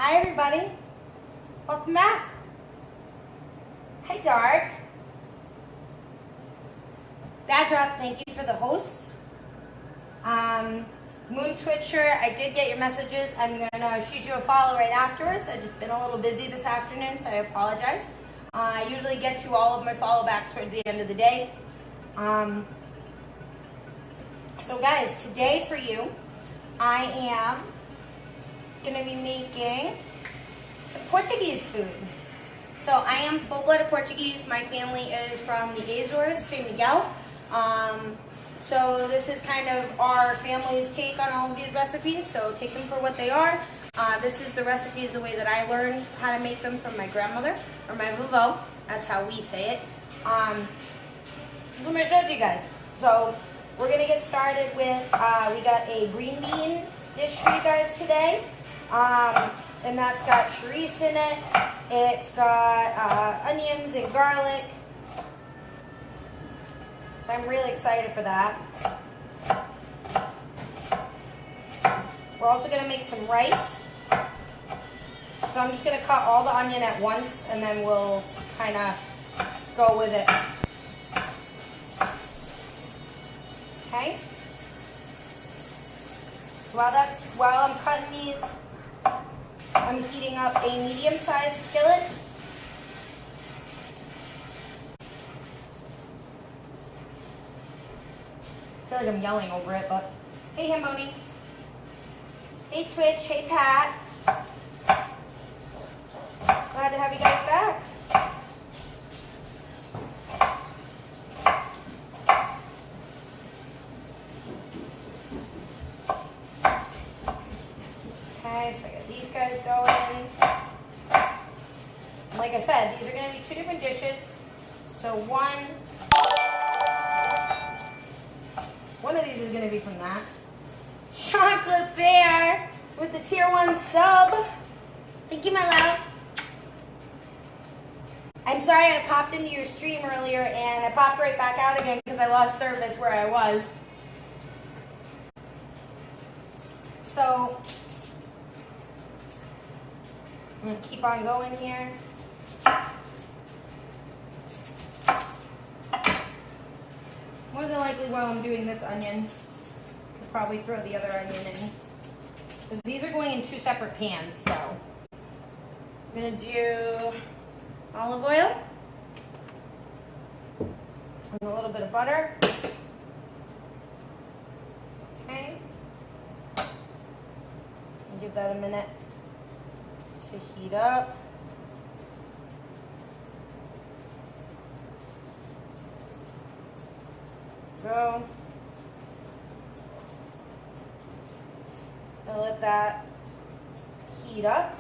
Hi everybody, welcome back. Hi Dark. Bad Drop, thank you for the host. Moon Twitcher, I did get your messages. I'm gonna shoot you a follow right afterwards. I've just been a little busy this afternoon, so I apologize. I usually get to all of my follow backs towards the end of the day. So guys, today for you, I am gonna be making some Portuguese food. So I am full-blooded Portuguese. My family is from the Azores, San Miguel. So this is kind of our family's take on all of these recipes, so take them for what they are. This is the recipes the way that I learned how to make them from my grandmother, or my vovó. That's how we say it. So I'm going to show it to you guys. So we're going to get started with, we got a green bean dish for you guys today. And that's got chorizo in it. It's got onions and garlic. So I'm really excited for that. We're also going to make some rice. So I'm just going to cut all the onion at once and then we'll kind of go with it. Okay? While I'm cutting these, I'm heating up a medium-sized skillet. I feel like I'm yelling over it, but hey Hamboni. Hey Twitch, hey Pat. Glad to have you guys back. Okay, so I got these guys going. Like I said, these are going to be two different dishes. So one of these is going to be from that. Chocolate Bear with the tier 1 sub. Thank you, my love. I'm sorry I popped into your stream earlier and I popped right back out again because I lost service where I was. So I'm going to keep on going here. More than likely while I'm doing this onion, I'll probably throw the other onion in. Because these are going in two separate pans, so I'm going to do olive oil and a little bit of butter. Okay. And give that a minute to heat up. Go. And let that heat up.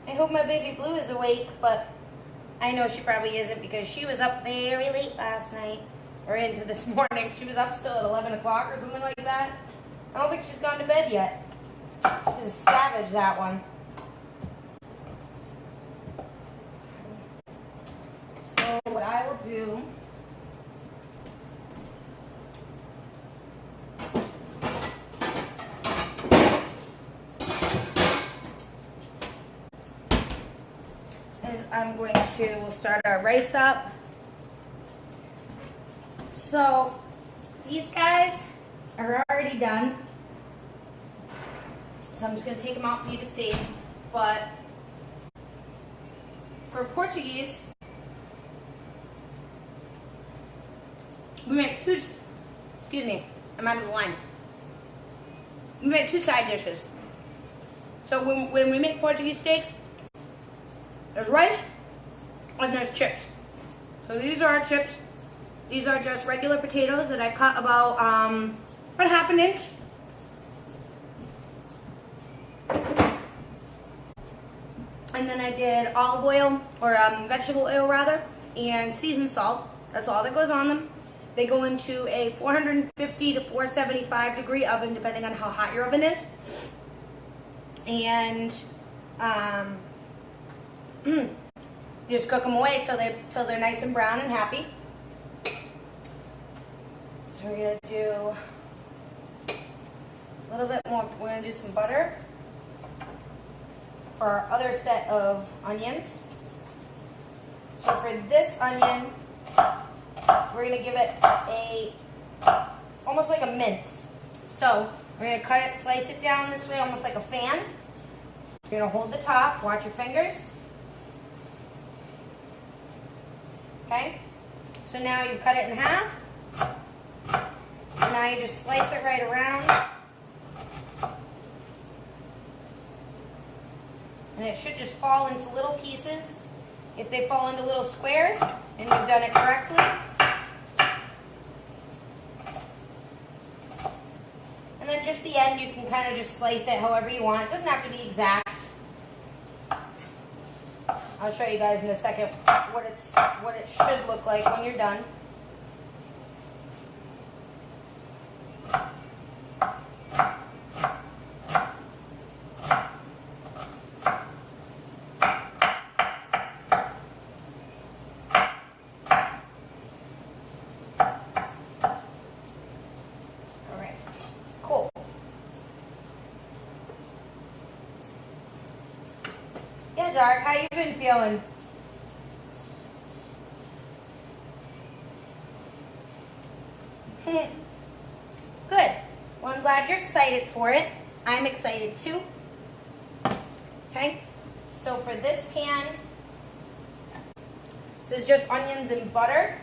I hope my baby Blue is awake, but I know she probably isn't because she was up very late last night, or into this morning. She was up still at 11 o'clock or something like that. I don't think she's gone to bed yet. She's a savage, that one. So what I will do is I'm going to start our rice up. So these guys are already done. So I'm just going to take them out for you to see. But for Portuguese, we make two, excuse me, I'm out of the line. We make two side dishes. So when we make Portuguese steak, there's rice and there's chips. So these are our chips. These are just regular potatoes that I cut about half an inch. And then I did olive oil, or vegetable oil rather, and seasoned salt. That's all that goes on them. They go into a 450 to 475 degree oven, depending on how hot your oven is. And you just cook them away till they're nice and brown and happy. So we're gonna do A little bit more. We're going to do some butter for our other set of onions. So for this onion, we're going to give it almost like a mince. So we're going to cut it, slice it down this way, almost like a fan. You're going to hold the top, watch your fingers. Okay? So now you've cut it in half. And now you just slice it right around. And it should just fall into little pieces. If they fall into little squares, and you've done it correctly. And then just the end, you can kind of just slice it however you want. It doesn't have to be exact. I'll show you guys in a second what it should look like when you're done. Yeah, Dark, how you been feeling? Good. Well, I'm glad you're excited for it. I'm excited too. Okay, so for this pan, this is just onions and butter.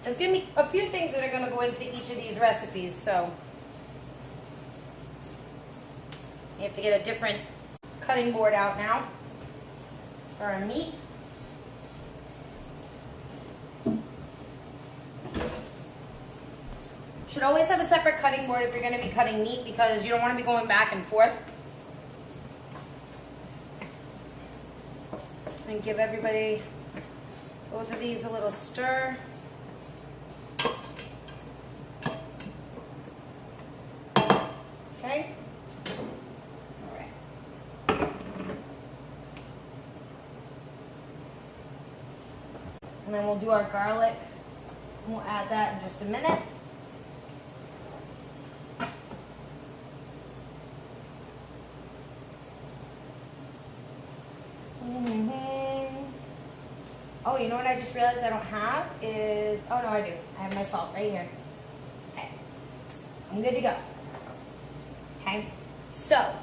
There's going to be a few things that are going to go into each of these recipes, so you have to get a different cutting board out now for our meat. Should always have a separate cutting board if you're going to be cutting meat because you don't want to be going back and forth. And give everybody, both of these, a little stir. Okay. All right. And then we'll do our garlic. We'll add that in just a minute. Oh, you know what I just realized I don't have is, oh no, I do. I have my salt right here. Okay. I'm good to go. Okay. So,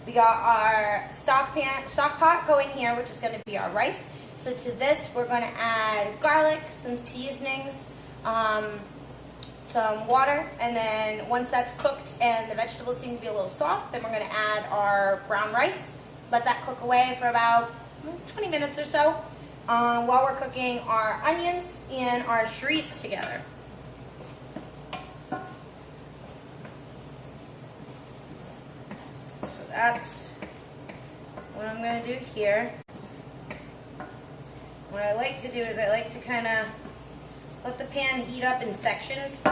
we got our stock pot going here, which is going to be our rice. So to this, we're going to add garlic, some seasonings, some water, and then once that's cooked and the vegetables seem to be a little soft, then we're going to add our brown rice. Let that cook away for about 20 minutes or so while we're cooking our onions and our chorizo together. So that's what I'm going to do here. What I like to do is I like to kind of let the pan heat up in sections.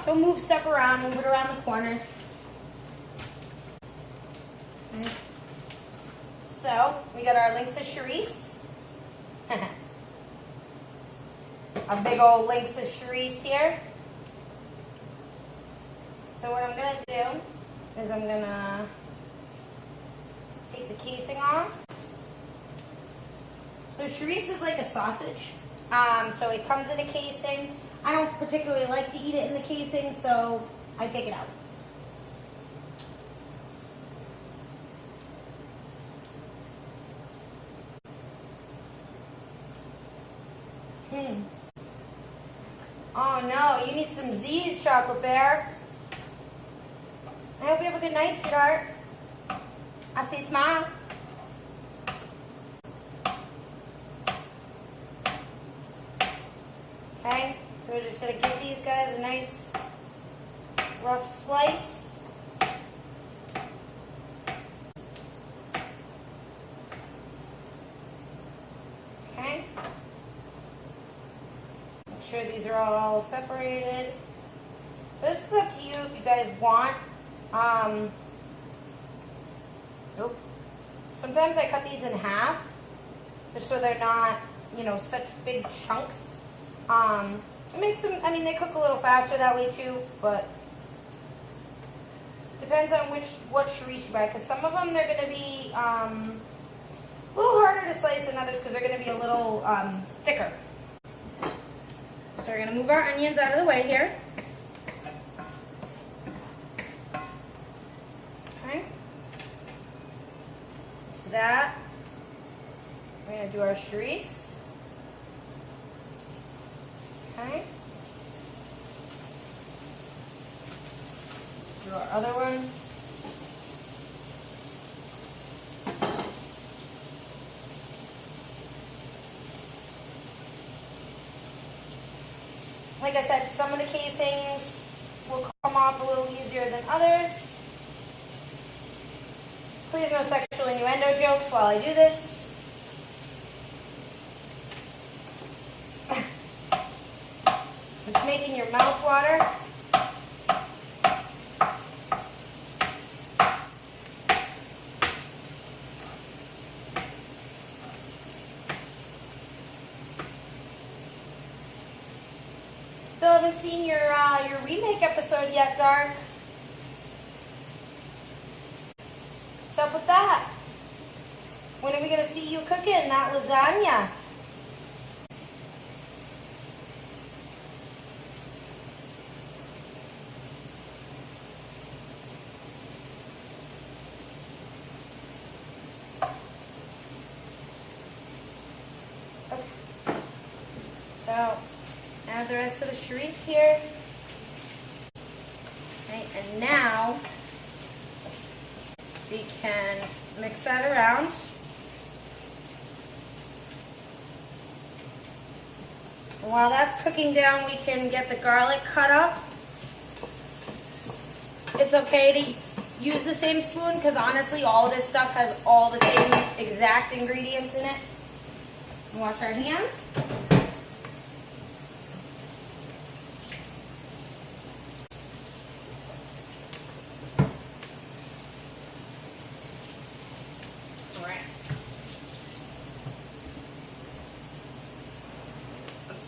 So move stuff around, move it around the corners. Okay. So we got our links of chorizo. A big old links of chorizo here. So what I'm going to do is I'm going to take the casing off. So chorizo is like a sausage. So it comes in a casing. I don't particularly like to eat it in the casing, so I take it out. Oh no, you need some Z's, Chocolate Bear. I hope you have a good night, sweetheart. I see you tomorrow. Okay, so we're just going to give these guys a nice rough slice. Okay. Make sure these are all separated. So this is up to you if you guys want. Nope. Sometimes I cut these in half just so they're not, you know, such big chunks. It makes them, I mean, they cook a little faster that way too, but depends on what chorizo you buy, because some of them, they're going to be a little harder to slice than others because they're going to be a little thicker. So we're going to move our onions out of the way here. Okay. To that, we're going to do our chorizo. Okay. Do our other one. Like I said, some of the casings will come off a little easier than others. Please no sexual innuendo jokes while I do this. It's making your mouth water. Still haven't seen your remake episode yet, Dark. What's up with that? When are we gonna see you cooking that lasagna? Okay. So add the rest of the chorizo here. Okay, and now we can mix that around. And while that's cooking down, we can get the garlic cut up. It's okay to use the same spoon because honestly, all this stuff has all the same exact ingredients in it. Wash our hands.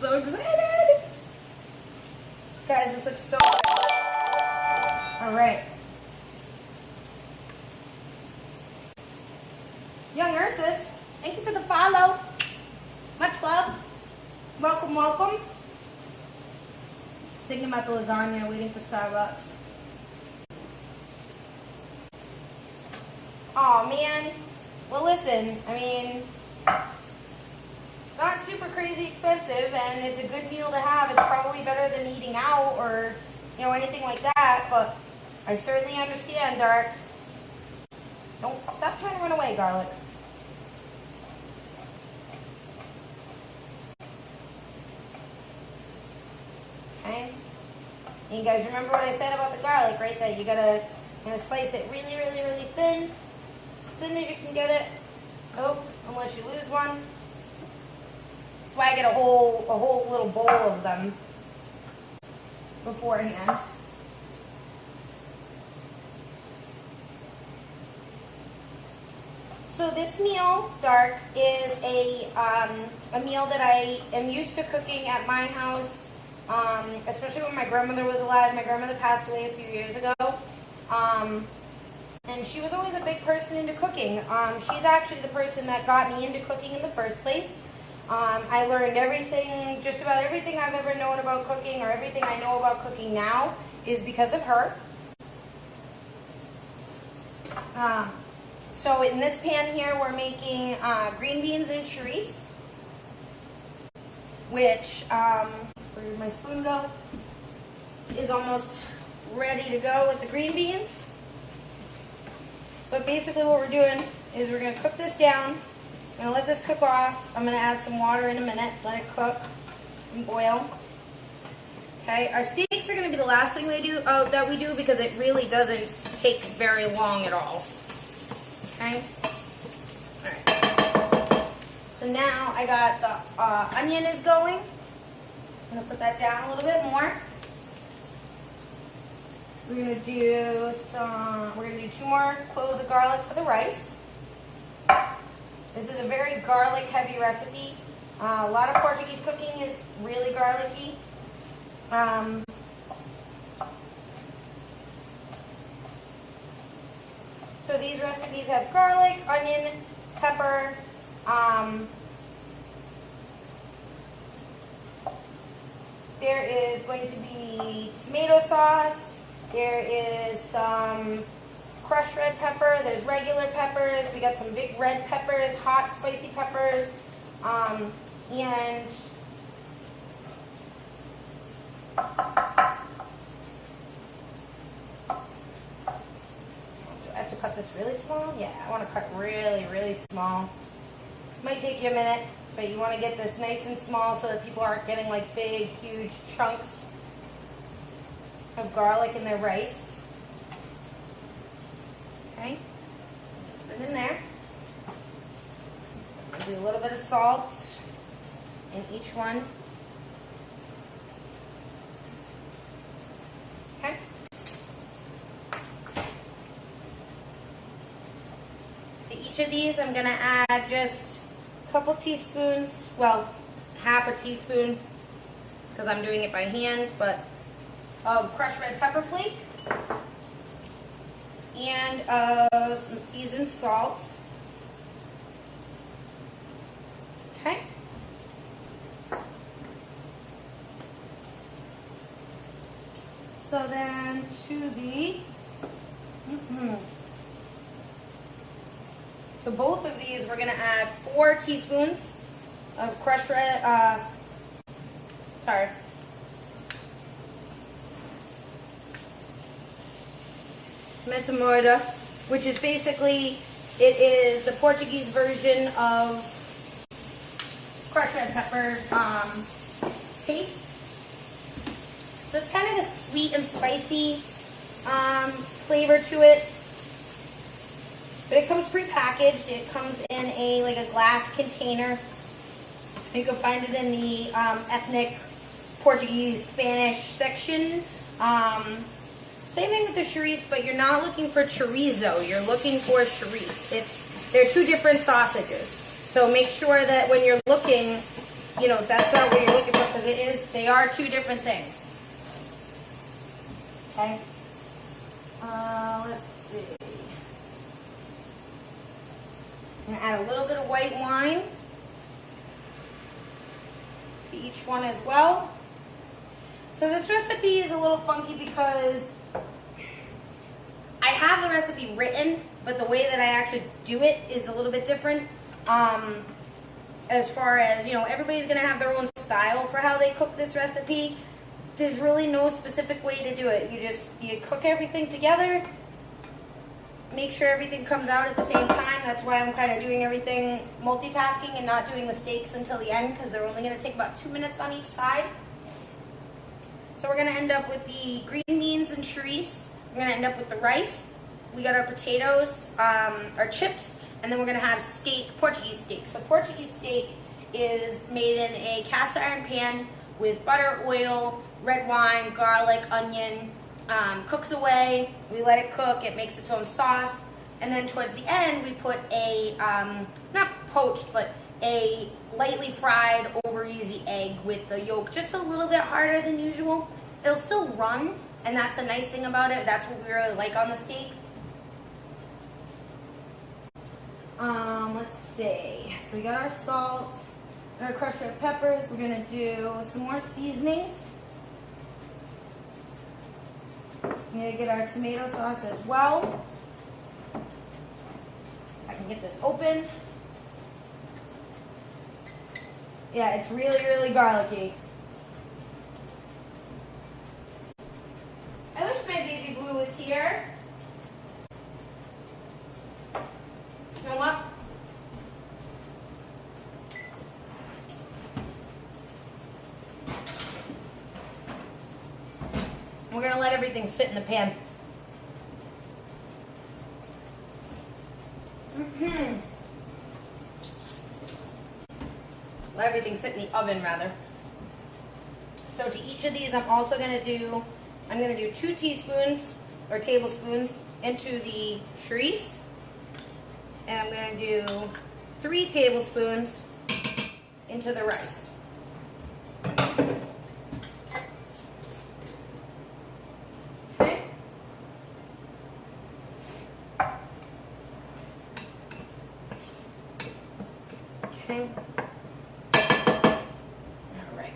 So excited! Guys, this looks so good. Alright. Young Ursus, thank you for the follow. Much love. Welcome, welcome. Thinking about the lasagna, waiting for Starbucks. Aw, man. Well, listen, I mean, it's not super crazy expensive, and it's a good meal to have. It's probably better than eating out or, you know, anything like that, but I certainly understand, Dark. Don't stop trying to run away, garlic. Okay? And you guys remember what I said about the garlic, right? That you gotta slice it really, really, really thin. As thin as you can get it. Oh, unless you lose one. That's why I get a whole little bowl of them beforehand. So this meal, Dark, is a meal that I am used to cooking at my house, especially when my grandmother was alive. My grandmother passed away a few years ago, and she was always a big person into cooking. She's actually the person that got me into cooking in the first place. I learned everything, just about everything I've ever known about cooking, or everything I know about cooking now, is because of her. So in this pan here, we're making green beans and chorizo, which, where did my spoon go? Is almost ready to go with the green beans. But basically what we're doing is we're going to cook this down. I'm going to let this cook off. I'm going to add some water in a minute, let it cook and boil. Okay, our steaks are going to be the last thing that we do because it really doesn't take very long at all. Okay, alright. So now I got the onion is going. I'm going to put that down a little bit more. We're going to do 2 more cloves of garlic for the rice. This is a very garlic heavy recipe. A lot of Portuguese cooking is really garlicky. So these recipes have garlic, onion, pepper, there is going to be tomato sauce, there is some crushed red pepper, there's regular peppers, we got some big red peppers, hot spicy peppers, and I have to cut this really small? Yeah, I want to cut really, really small. Might take you a minute, but you want to get this nice and small so that people aren't getting like big, huge chunks of garlic in their rice. Okay, put it in there. Do a little bit of salt in each one. Okay. To each of these, I'm going to add just a couple teaspoons, well, half a teaspoon, because I'm doing it by hand, but of crushed red pepper flake, and some seasoned salt. Okay. So then to the, so both of these we're going to add 4 teaspoons of crushed red, pimenta moída, which is basically, it is the Portuguese version of crushed red pepper paste. So it's kind of a sweet and spicy flavor to it. But it comes pre-packaged. It comes in a glass container. You can find it in the ethnic Portuguese Spanish section. Same thing with the chorizo, but you're not looking for chorizo. You're looking for chorizo. They're 2 different sausages. So make sure that when you're looking, you know, that's not what you're looking for, because they are 2 different things. Okay. Let's see. I'm going to add a little bit of white wine to each one as well. So this recipe is a little funky because I have the recipe written, but the way that I actually do it is a little bit different. As far as, you know, everybody's going to have their own style for how they cook this recipe. There's really no specific way to do it. You cook everything together, make sure everything comes out at the same time. That's why I'm kind of doing everything multitasking and not doing the steaks until the end, because they're only going to take about 2 minutes on each side. So we're going to end up with the green beans and chorizo. We're going to end up with the rice. We got our potatoes, our chips, and then we're going to have steak, Portuguese steak. So Portuguese steak is made in a cast iron pan with butter, oil, red wine, garlic, onion. Cooks away. We let it cook. It makes its own sauce. And then towards the end, we put a, not poached, but a lightly fried over easy egg with the yolk just a little bit harder than usual. It'll still run, and that's the nice thing about it. That's what we really like on the steak. Let's see. So we got our salt and our crushed red peppers. We're going to do some more seasonings. We're going to get our tomato sauce as well. I can get this open. Yeah, it's really, really garlicky. I wish my baby blue was here. You know what? We're going to let everything sit in the pan. Let everything sit in the oven, rather. So to each of these, I'm also going to do, 2 teaspoons or tablespoons into the chorizo. And I'm going to do 3 tablespoons into the rice. Okay. All right.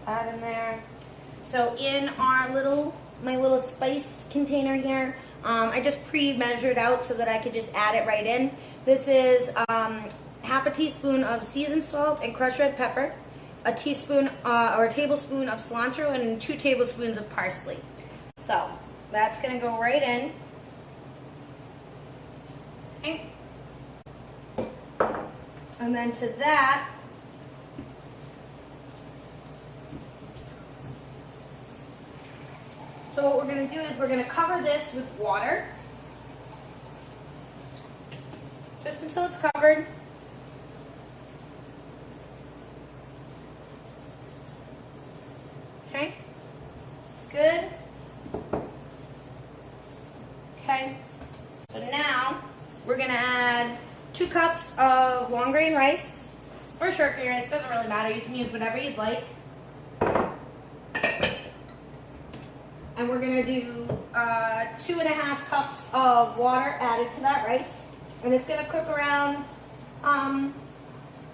Add in there. So in our my little spice container here, I just pre-measured out so that I could just add it right in. This is half a teaspoon of seasoned salt and crushed red pepper, a teaspoon or a tablespoon of cilantro, and 2 tablespoons of parsley. So that's gonna go right in. Okay. And then to that, so what we're going to do is we're going to cover this with water, just until it's covered. Okay, it's good. Okay, so now we're going to add 2 cups of long grain rice, or short grain rice, doesn't really matter, you can use whatever you'd like. And we're gonna do 2.5 cups of water added to that rice. And it's gonna cook around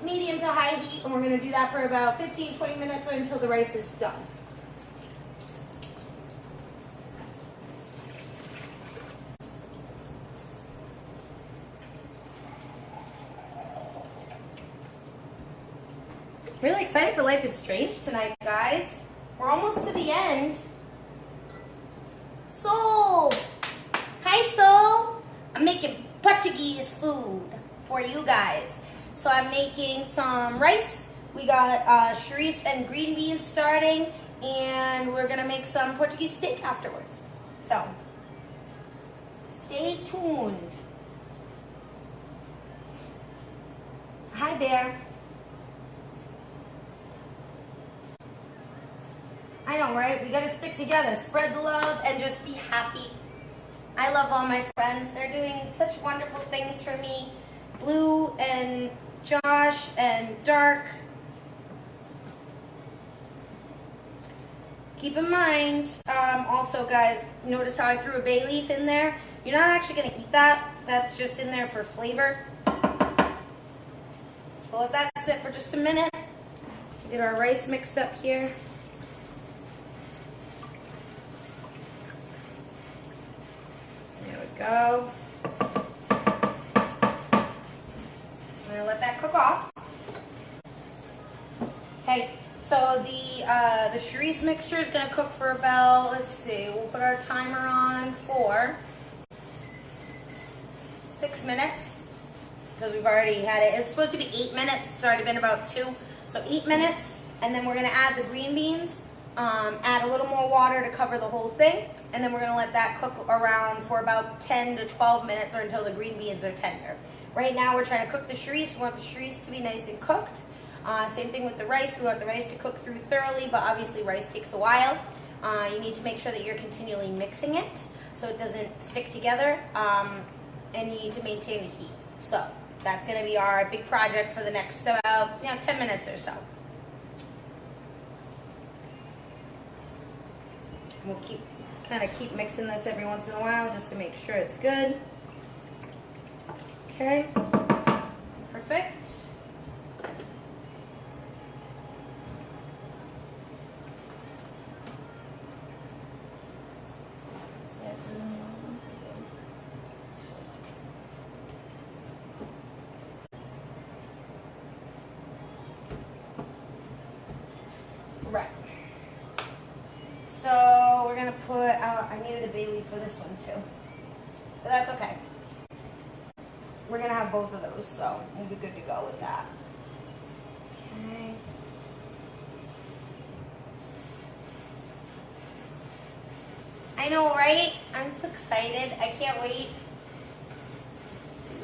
medium to high heat, and we're gonna do that for about 15-20 minutes or until the rice is done. Really excited for Life is Strange tonight, guys. We're almost to the end. Soul! Hi, Soul! I'm making Portuguese food for you guys. So I'm making some rice. We got chorizo and green beans starting, and we're gonna make some Portuguese steak afterwards. So, stay tuned. Hi, Bear. I know, right? We gotta stick together, spread the love, and just be happy. I love all my friends. They're doing such wonderful things for me. Blue and Josh and Dark. Keep in mind, also guys, notice how I threw a bay leaf in there? You're not actually gonna eat that. That's just in there for flavor. We'll let that sit for just a minute. Get our rice mixed up here. Go. I'm gonna let that cook off. Okay, so the chorizo mixture is gonna cook for about, let's see, we'll put our timer on for 6 minutes because we've already had it. It's supposed to be 8 minutes. It's already been about 2, so 8 minutes, and then we're gonna add the green beans. Add a little more water to cover the whole thing, and then we're gonna let that cook around for about 10 to 12 minutes or until the green beans are tender. Right now we're trying to cook the chorizo. We want the chorizo to be nice and cooked. Same thing with the rice. We want the rice to cook through thoroughly, but obviously rice takes a while. You need to make sure that you're continually mixing it so it doesn't stick together, and you need to maintain the heat. So that's gonna be our big project for the next about 10 minutes or so. We'll kind of keep mixing this every once in a while just to make sure it's good. Okay, perfect. Right. So we're gonna put out, I needed a bay leaf for this one too, but that's okay. We're gonna have both of those, so we'll be good to go with that. Okay. I know, right? I'm so excited. I can't wait.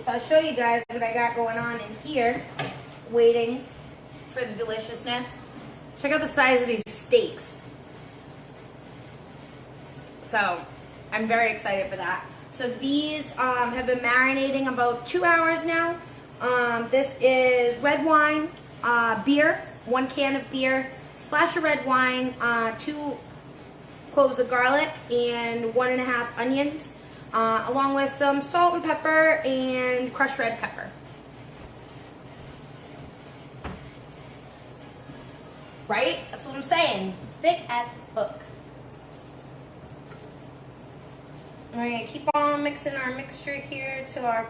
So I'll show you guys what I got going on in here, waiting for the deliciousness. Check out the size of these steaks. So I'm very excited for that. So these have been marinating about 2 hours now. This is red wine, beer, 1 can of beer, splash of red wine, 2 cloves of garlic, and 1.5 onions, along with some salt and pepper and crushed red pepper. Right? That's what I'm saying. Thick as fuck. We're gonna keep on mixing our mixture here till our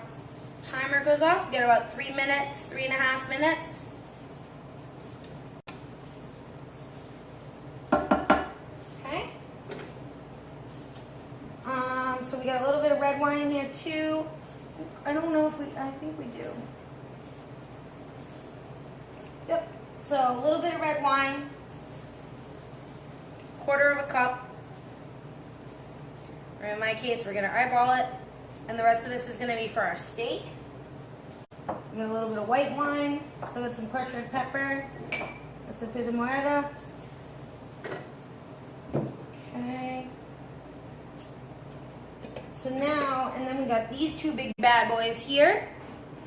timer goes off. We got about 3 minutes, 3.5 minutes. Okay. So we got a little bit of red wine here too. I don't know if I think we do. Yep. So a little bit of red wine, 1/4 cup. Or in my case, we're gonna eyeball it, and the rest of this is gonna be for our steak. We got a little bit of white wine, so got some crushed red pepper. That's a bit of morada. Okay. So now, and then we got these 2 big bad boys here.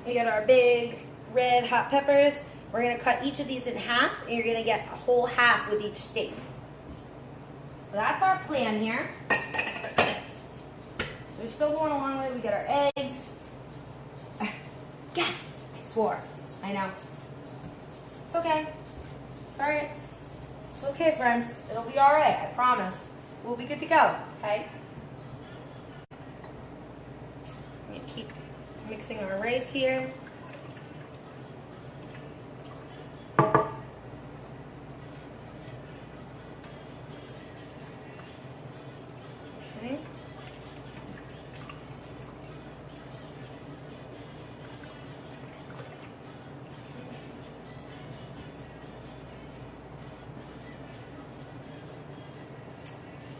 We got our big red hot peppers. We're gonna cut each of these in half, and you're gonna get a whole half with each steak. So that's our plan here. So we're still going along with it. We got our eggs. Yes, I swore. I know. It's okay. It's alright. It's okay, friends. It'll be alright, I promise. We'll be good to go, okay? I'm gonna keep mixing our rice here. Okay.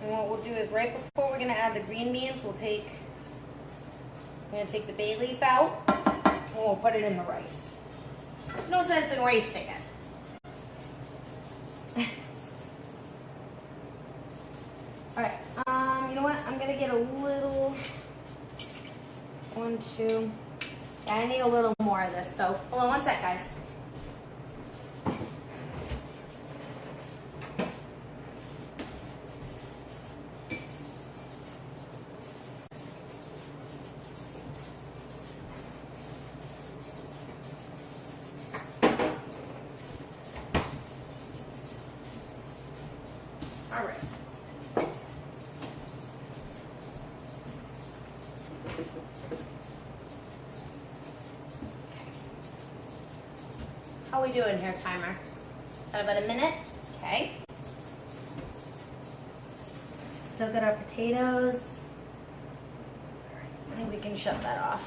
And what we'll do is right before we're gonna add the green beans, we're gonna take the bay leaf out and we'll put it in the rice. There's no sense in wasting it. Alright, you know what? I'm gonna get a little 1, 2. Yeah, I need a little more of this, so hold on one sec, guys. All right. How are we doing here, timer? Got about a minute? Okay. Still got our potatoes. I think we can shut that off.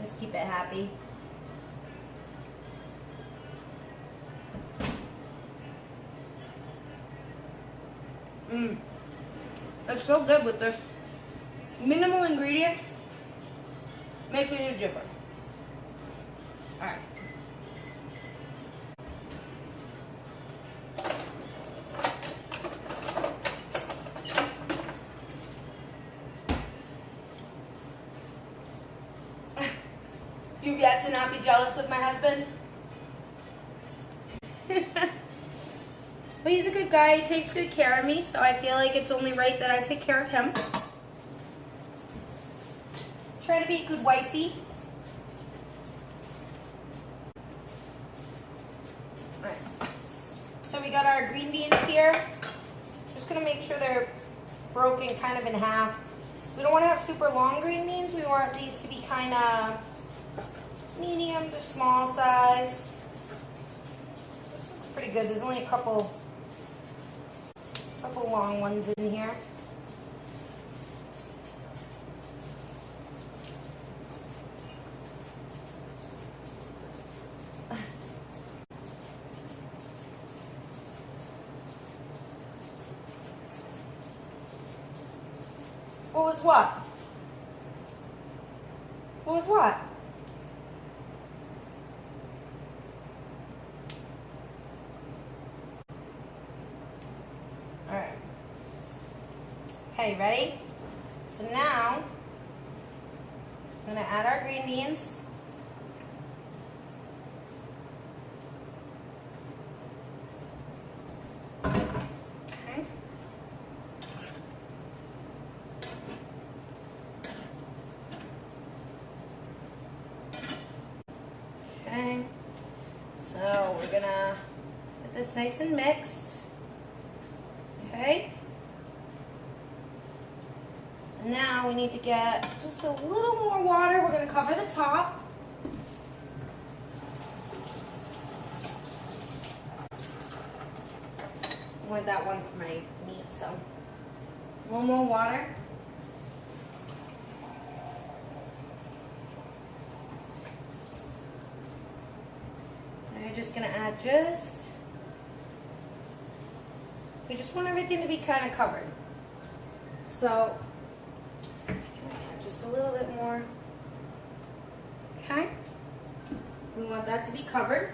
Just keep it happy. It's so good with this minimal ingredients. Makes a huge difference. All right. You've yet to not be jealous of my husband? But he's a good guy. He takes good care of me, so I feel like it's only right that I take care of him. Try to be a good wifey. Alright. So we got our green beans here. Just going to make sure they're broken kind of in half. We don't want to have super long green beans. We want these to be kind of medium to small size. This looks pretty good. There's only a couple long ones in here. What was what? What was what? Alright. Okay, ready? So now, I'm going to add our green beans. Okay, so we're gonna get this nice and mixed. Okay. And now we need to get just a little more water. We're gonna cover the top. I want that one for my meat, so a little more water. And you're just gonna add we just want everything to be kind of covered. So, add just a little bit more. Okay. We want that to be covered.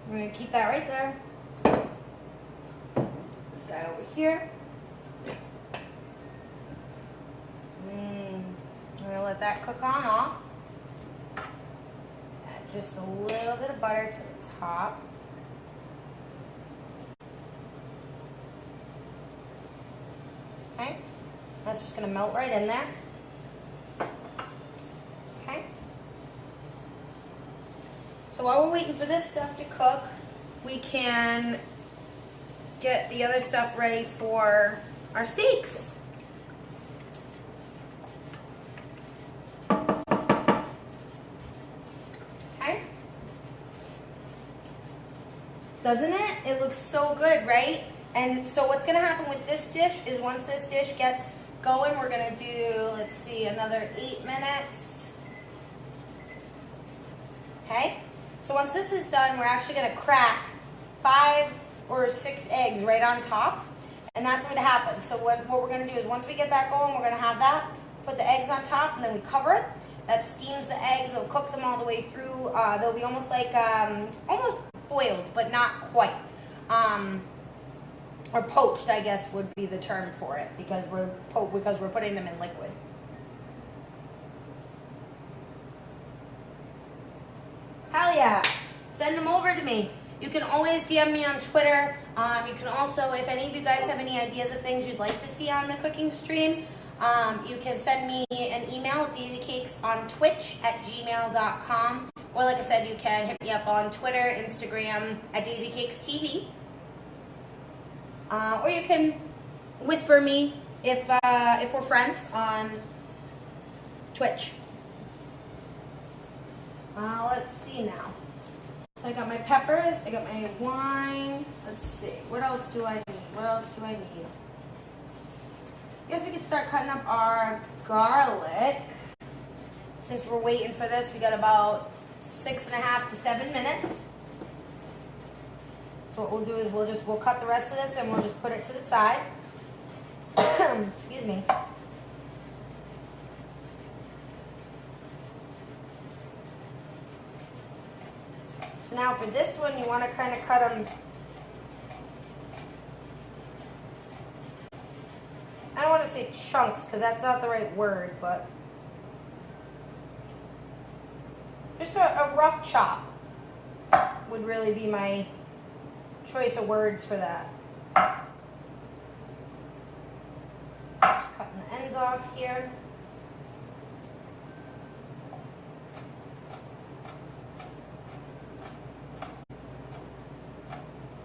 We're gonna keep that right there. This guy over here. I'm gonna let that cook on off. Add just a little bit of butter to the top. Okay, that's just gonna melt right in there. Okay. So while we're waiting for this stuff to cook, we can get the other stuff ready for our steaks. Okay. Doesn't it? It looks so good, right? And so what's gonna happen with this dish is once this dish gets going, we're gonna do, let's see, another 8 minutes. Okay? So once this is done, we're actually gonna crack 5 or 6 eggs right on top. And that's what happens. So what we're gonna do is once we get that going, we're gonna have that, put the eggs on top, and then we cover it. That steams the eggs, it'll cook them all the way through. They'll be almost like, almost boiled, but not quite. Or poached, I guess would be the term for it, because we're putting them in liquid. Hell yeah! Send them over to me. You can always DM me on Twitter. You can also, if any of you guys have any ideas of things you'd like to see on the cooking stream, you can send me an email, daisycakesonTwitch@gmail.com. Or like I said, you can hit me up on Twitter, Instagram @DaisyCakesTV. Or you can whisper me if we're friends on Twitch. Let's see now. So I got my peppers, I got my wine. Let's see, what else do I need? I guess we could start cutting up our garlic. Since we're waiting for this, we got about 6.5 to 7 minutes. So what we'll do is we'll cut the rest of this and we'll just put it to the side. Excuse me. So now for this one, you want to kind of cut them. I don't want to say chunks because that's not the right word, but just a rough chop would really be my choice of words for that. Just cutting the ends off here.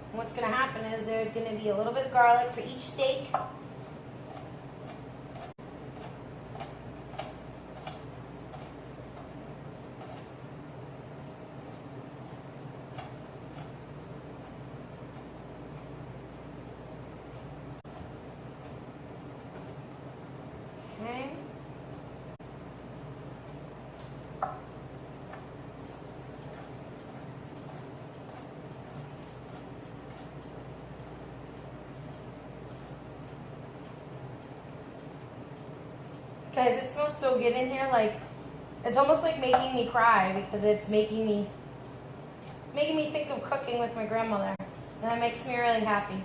And what's going to happen is there's going to be a little bit of garlic for each steak. Guys, it smells so good in here. Like, it's almost like making me cry because it's making me think of cooking with my grandmother. And that makes me really happy.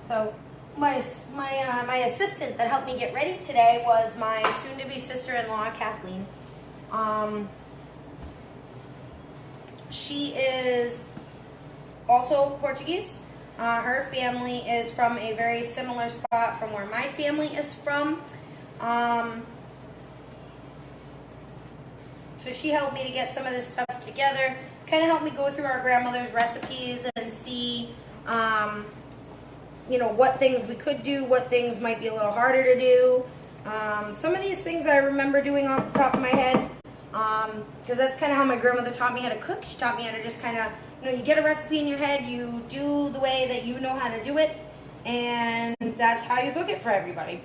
So my assistant that helped me get ready today was my soon-to-be sister-in-law, Kathleen. She is also Portuguese. Her family is from a very similar spot from where my family is from. So she helped me to get some of this stuff together, kind of helped me go through our grandmother's recipes and see, you know, what things we could do, what things might be a little harder to do. Some of these things I remember doing off the top of my head, because that's kind of how my grandmother taught me how to cook. She taught me how to just kind of, you know, you get a recipe in your head, you do the way that you know how to do it, and that's how you cook it for everybody.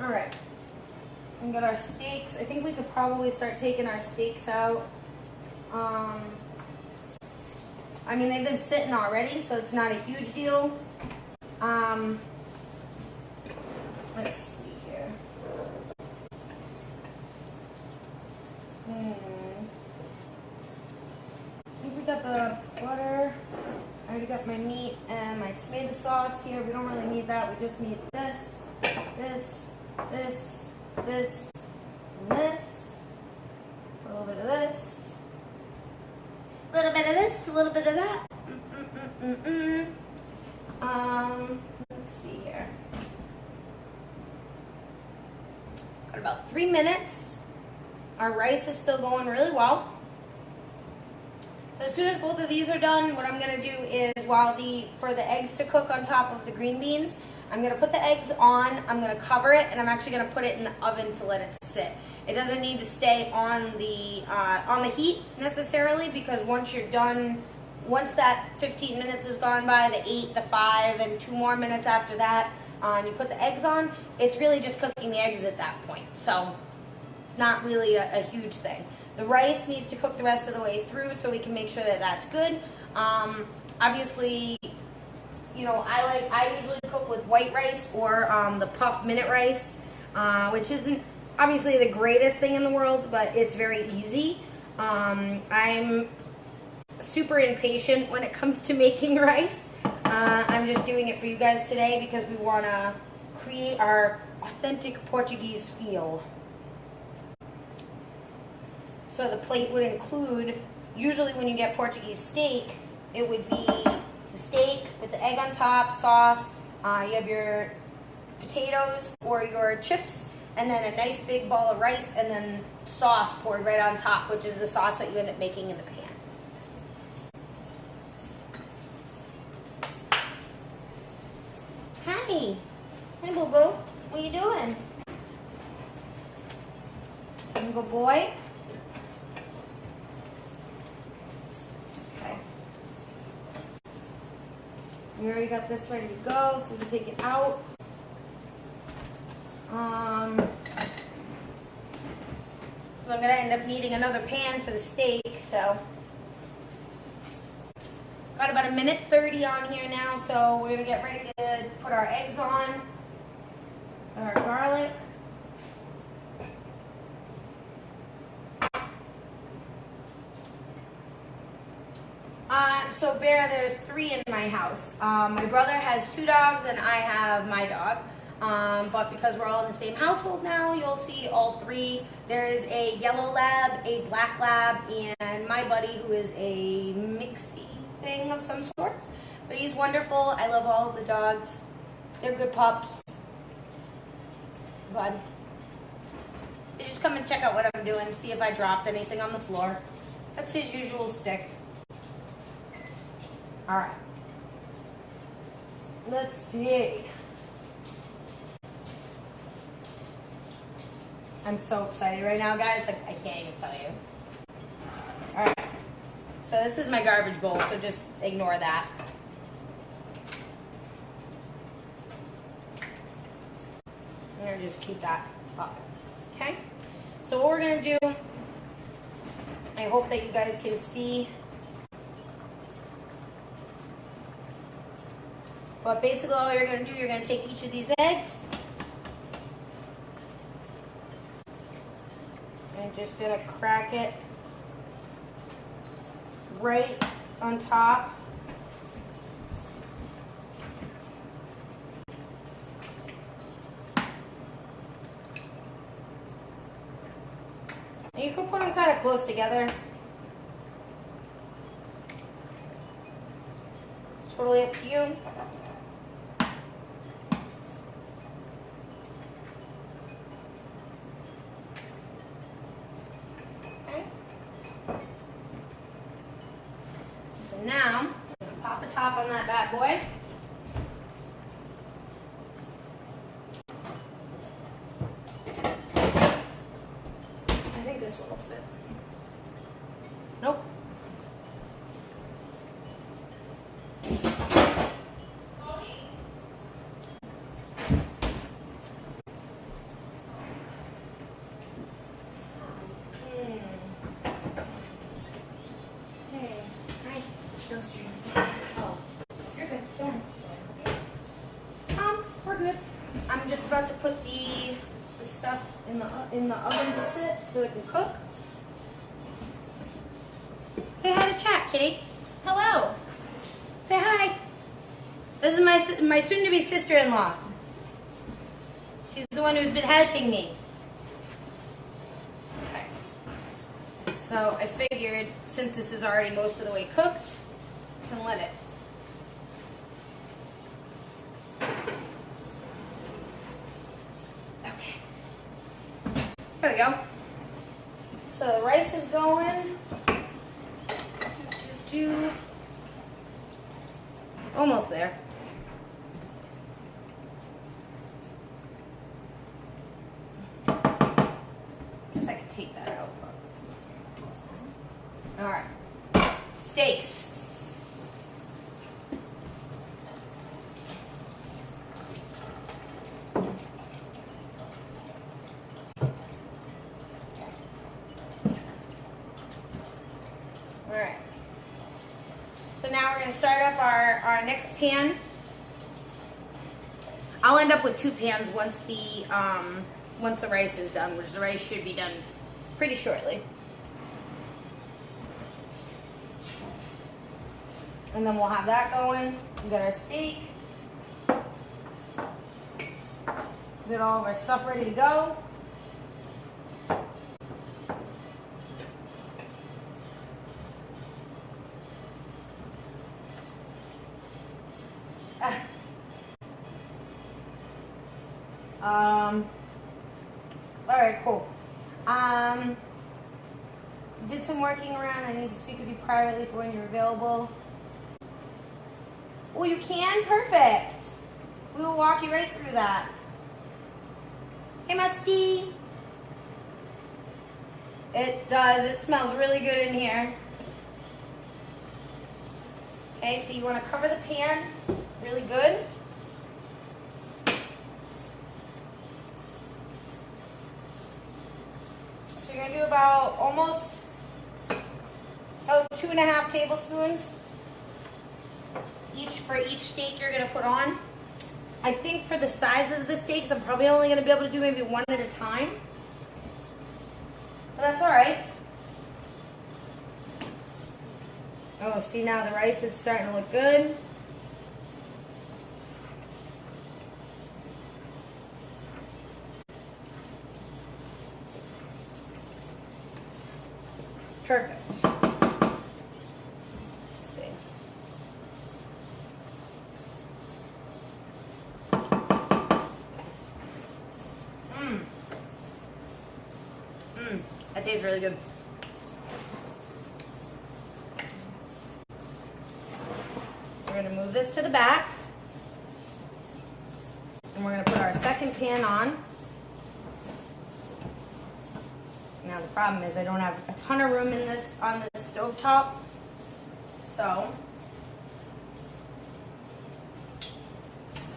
All right, we got our steaks. I think we could probably start taking our steaks out. I mean, they've been sitting already, so it's not a huge deal. Let's see here. I think we got the butter. I already got my meat and my tomato sauce here. We don't really need that. We just need this, this, this, this, and this. A little bit of this. A little bit of this, a little bit of that. Let's see here. Got about 3 minutes. Our rice is still going really well. As soon as both of these are done, what I'm gonna do is for the eggs to cook on top of the green beans, I'm gonna put the eggs on, I'm gonna cover it, and I'm actually gonna put it in the oven to let it sit. It doesn't need to stay on the heat necessarily, because once you're done, once that 15 minutes has gone by, the 8, the 5, and 2 more minutes after that, and you put the eggs on, it's really just cooking the eggs at that point. So, not really a huge thing. The rice needs to cook the rest of the way through so we can make sure that that's good. Obviously, you know, I usually cook with white rice or the puff minute rice, which isn't obviously the greatest thing in the world, but it's very easy. I'm super impatient when it comes to making rice. I'm just doing it for you guys today because we want to create our authentic Portuguese feel. So the plate would include, usually when you get Portuguese steak, it would be the steak with the egg on top, sauce, you have your potatoes or your chips, and then a nice big ball of rice, and then sauce poured right on top, which is the sauce that you end up making in the pan. Hi. Hey, boo-boo. What are you doing? Good boy. Okay. We already got this ready to go, so we can take it out. So I'm going to end up needing another pan for the steak, so got about 1:30 on here now, so we're going to get ready to put our eggs on, our garlic. So Bear, there's 3 in my house. My brother has 2 dogs and I have my dog. But because we're all in the same household now, you'll see all 3. There is a yellow lab, a black lab, and my buddy who is a mixie thing of some sort. But he's wonderful. I love all of the dogs. They're good pups. Bud. They just come and check out what I'm doing, see if I dropped anything on the floor. That's his usual stick. All right. Let's see. I'm so excited right now, guys. Like, I can't even tell you. All right. So this is my garbage bowl, so just ignore that. I'm gonna just keep that up. Okay? So what we're gonna do, I hope that you guys can see. But basically all you're gonna do, you're gonna take each of these eggs and just gonna crack it right on top. And you can put them them kind of close together. Totally up to you. Okay. So now, I'm gonna pop the top on that bad boy. I think this one will fit. Nope. Oh, you're good. Don't worry. We're good. I'm just about to put the stuff in the oven to sit so it can cook. Say hi to chat, kitty. Hello. Say hi. This is my soon-to-be sister-in-law. She's the one who's been helping me. Okay. So I figured since this is already most of the way cooked, I can let it. Okay. There we go. So the rice is going. Almost there. Guess I could take that out. All right. Steaks. All right. So now we're going to start up our next pan. I'll end up with 2 pans once the rice is done, which the rice should be done pretty shortly. And then we'll have that going. We got our steak. We got all of our stuff ready to go. All right, cool. Did some working around. I need to speak with you privately for when you're available. Oh, you can? Perfect. We will walk you right through that. Hey, Musty. It does. It smells really good in here. Okay, so you want to cover the pan really good. So you're going to do about 2.5 tablespoons each for each steak you're going to put on. I think for the sizes of the steaks, I'm probably only going to be able to do maybe one at a time. But that's all right. Oh, see, now the rice is starting to look good. Perfect. Let's see. That tastes really good. We're going to move this to the back. And we're going to put our second pan on. Now the problem is I don't have a ton of room in this on the stovetop. So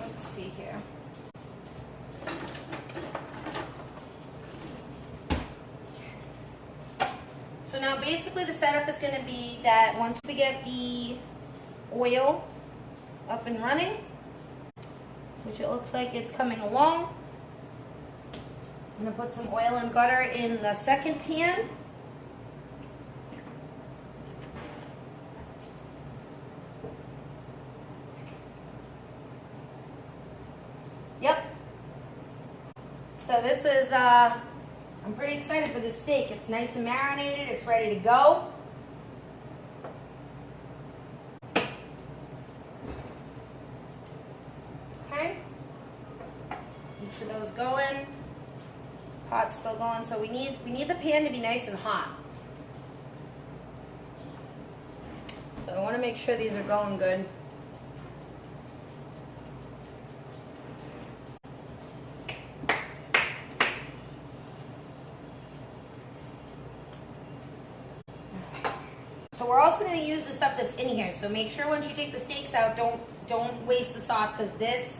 let's see here. So now basically the setup is going to be that once we get the oil up and running, which it looks like it's coming along, I'm going to put some oil and butter in the second pan. Yep. So this is I'm pretty excited for this steak. It's nice and marinated. It's ready to go. Okay. Each of those going. Pot's still going, so we need the pan to be nice and hot. So I want to make sure these are going good. So we're also going to use the stuff that's in here. So make sure once you take the steaks out, don't waste the sauce, because this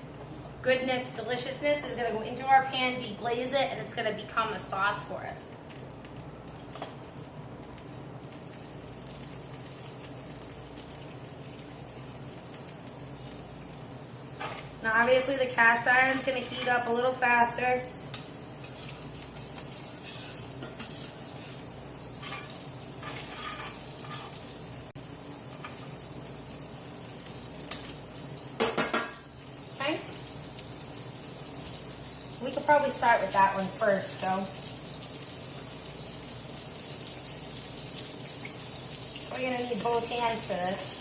goodness, deliciousness is going to go into our pan, deglaze it, and it's going to become a sauce for us. Now obviously the cast iron is going to heat up a little faster. Okay. We could probably start with that one first, so. We're going to need both hands for this.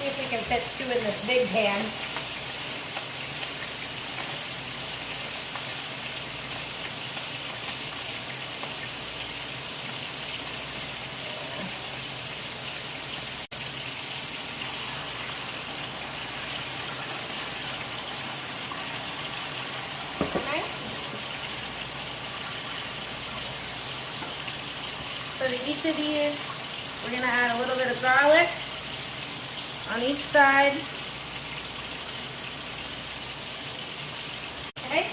See if we can fit 2 in this big pan. Okay. So to each of these, we're going to add a little bit of garlic on each side. Okay.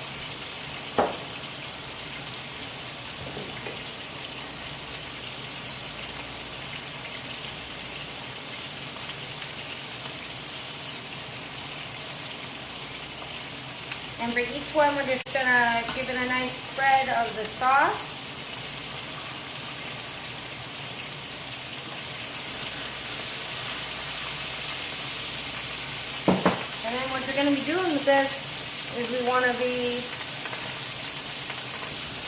And for each one, we're just gonna give it a nice spread of the sauce. And then what you're going to be doing with this is we want to be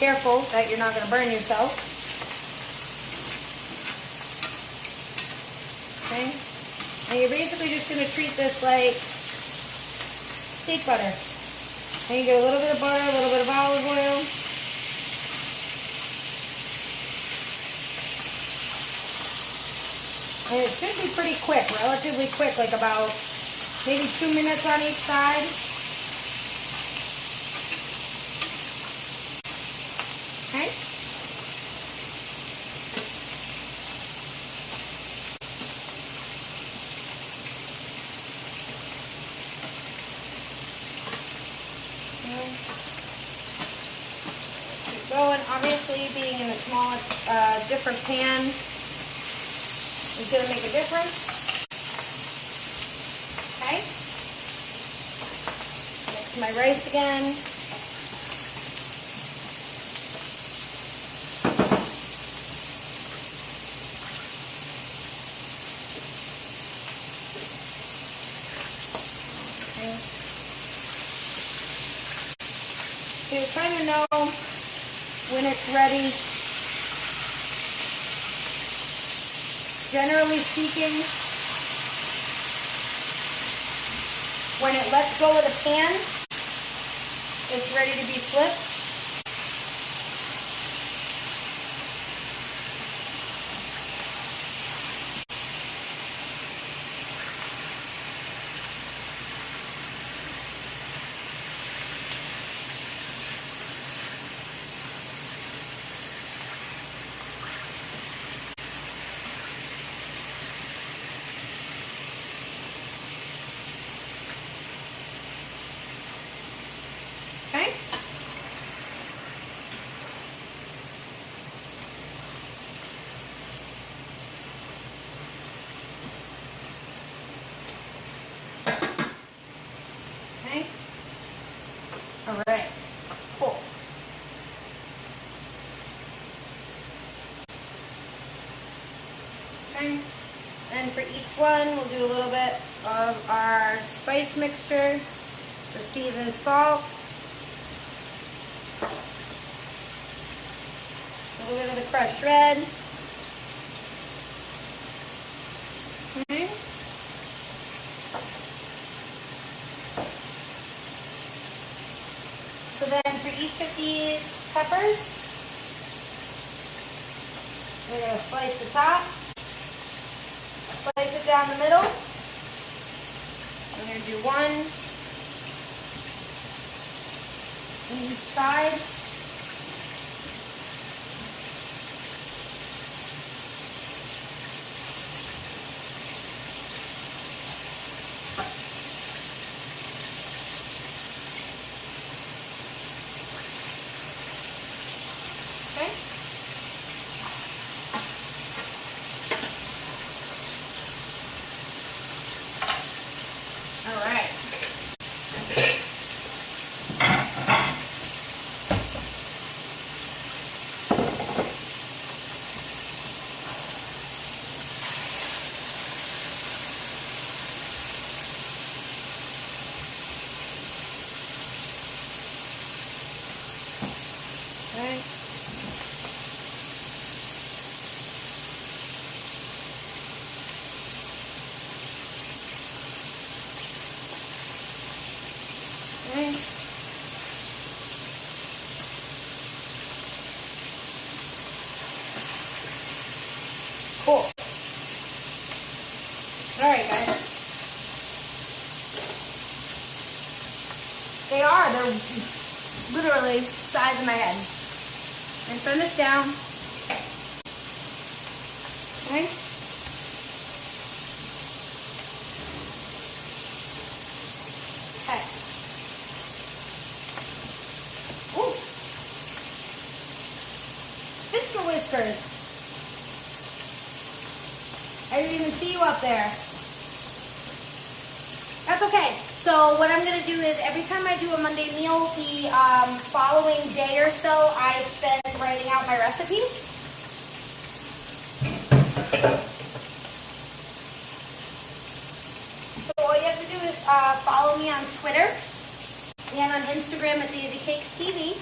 careful that you're not going to burn yourself. Okay? And you're basically just going to treat this like steak butter. And you get a little bit of butter, a little bit of olive oil. And it should be pretty quick, relatively quick, like about maybe 2 minutes on each side. Okay. Keep going. Obviously, being in a small, different pan is going to make a difference. Okay. Mix my rice again. Okay. So you kind of know when it's ready. Generally speaking, when it lets go of the pan, it's ready to be flipped. Okay. All right, cool. Okay, and for each one, we'll do a little bit of our spice mixture, the seasoned salt, a little bit of the crushed red. Okay. So then for each of these peppers, we're going to slice the top, slice it down the middle. I'm going to do one on each side. Okay. All right. Okay. Okay. Cool. All right, guys. They're literally the size of my head. And turn this down. Okay. Okay. Ooh. Mr. Whiskers. I didn't even see you up there. That's okay. So what I'm going to do is every time I do a Monday meal, the following day or so, I spend writing out my recipes. So all you have to do is follow me on Twitter and on Instagram at Daisy Cakes TV.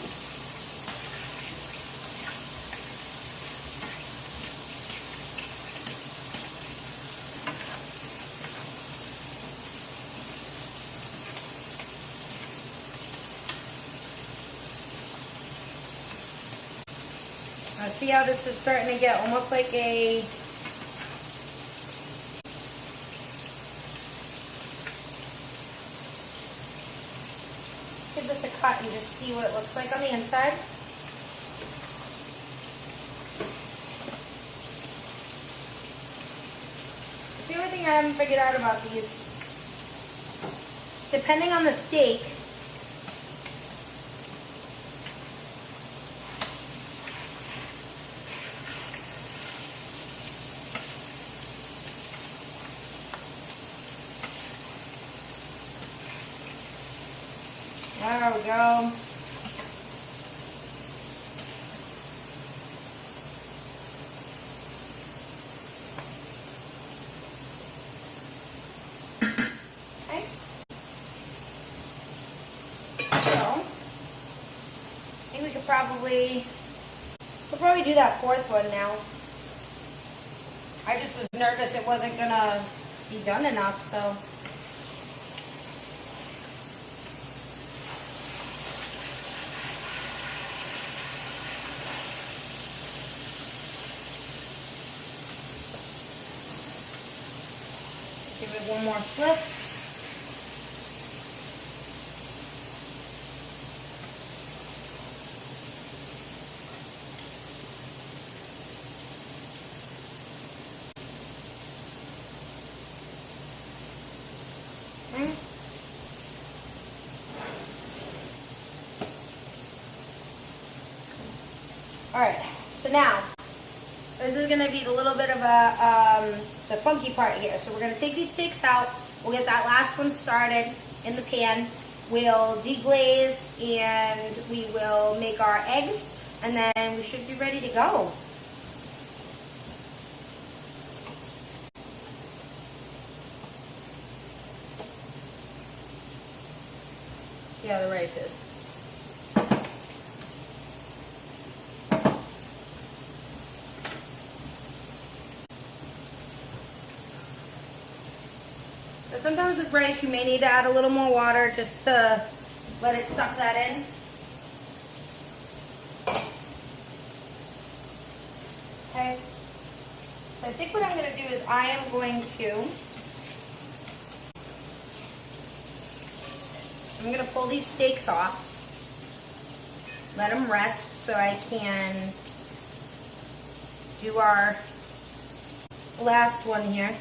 See how this is starting to get almost like a give this a cut and just see what it looks like on the inside. The only thing I haven't figured out about these, depending on the steak, there we go. Okay. So, I think we could we'll probably do that fourth one now. I just was nervous it wasn't gonna be done enough, so. Give it one more flip. Okay. All right, so now this is going to be a little bit of the funky part here. So we're going to take these steaks out. We'll get that last one started in the pan. we'll deglaze and we will make our eggs, and then we should be ready to go. See how the rice is. But sometimes with rice you may need to add a little more water just to let it suck that in. Okay. So I think what I'm going to do is I am going to pull these steaks off, let them rest so I can do our last one here.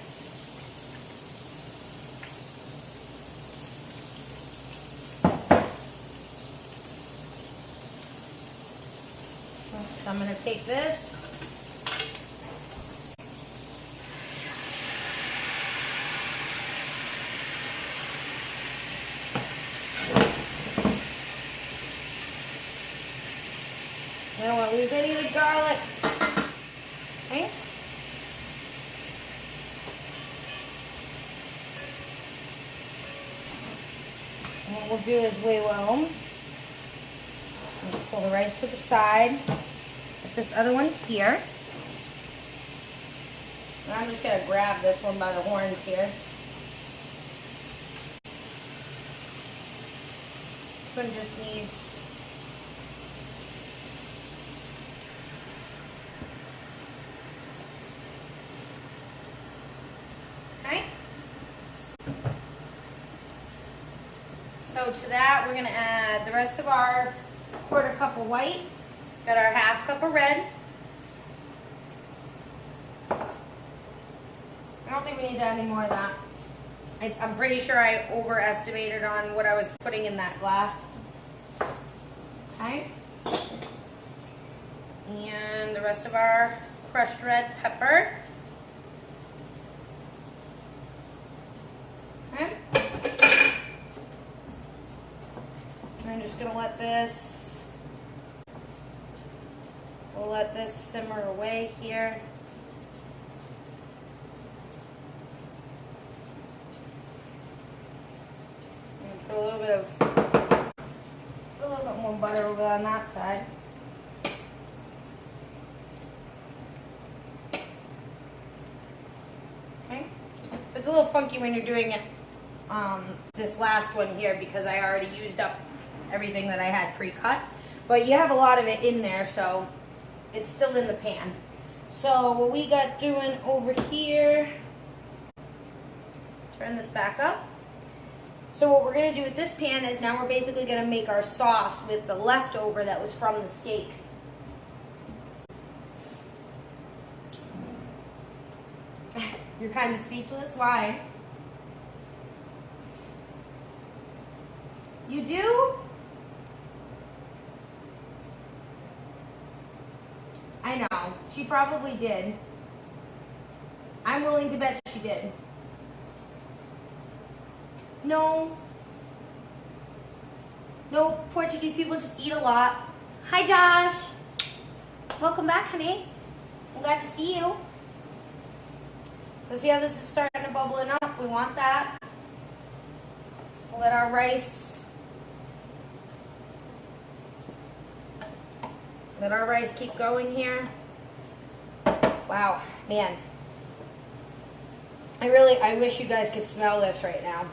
So I'm going to take this. I don't want to lose any of the garlic. Okay. And what we'll do is we will pull the rice to the side. Put this other one here. And I'm just going to grab this one by the horns here. This one just needs So to that, we're going to add the rest of our 1/4 cup of white. Got our 1/2 cup of red. I don't think we need to add any more of that. I'm pretty sure I overestimated on what I was putting in that glass. Okay. And the rest of our crushed red pepper. Okay. I'm just going to let this, we'll let this simmer away here. And put a little bit more butter over on that side. Okay. It's a little funky when you're doing it, this last one here, because I already used up everything that I had pre-cut, but you have a lot of it in there, so it's still in the pan. So what we got doing over here, turn this back up. So what we're going to do with this pan is now we're basically going to make our sauce with the leftover that was from the steak. You're kind of speechless? Why? You do? I know. She probably did. I'm willing to bet she did. No. No, Portuguese people just eat a lot. Hi, Josh. Welcome back, honey. I'm glad to see you. So see how this is starting to bubble up? We want that. We'll let our rice keep going here. Wow, man. I wish you guys could smell this right now.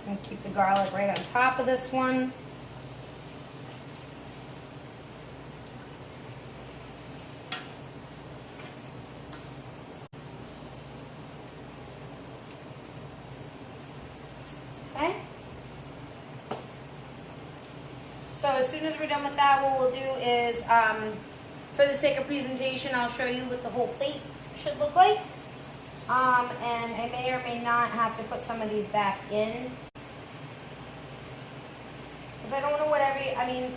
And keep the garlic right on top of this one. Okay. So as soon as we're done with that, what we'll do is, for the sake of presentation, I'll show you what the whole plate should look like. And I may or may not have to put some of these back in. Because I don't know what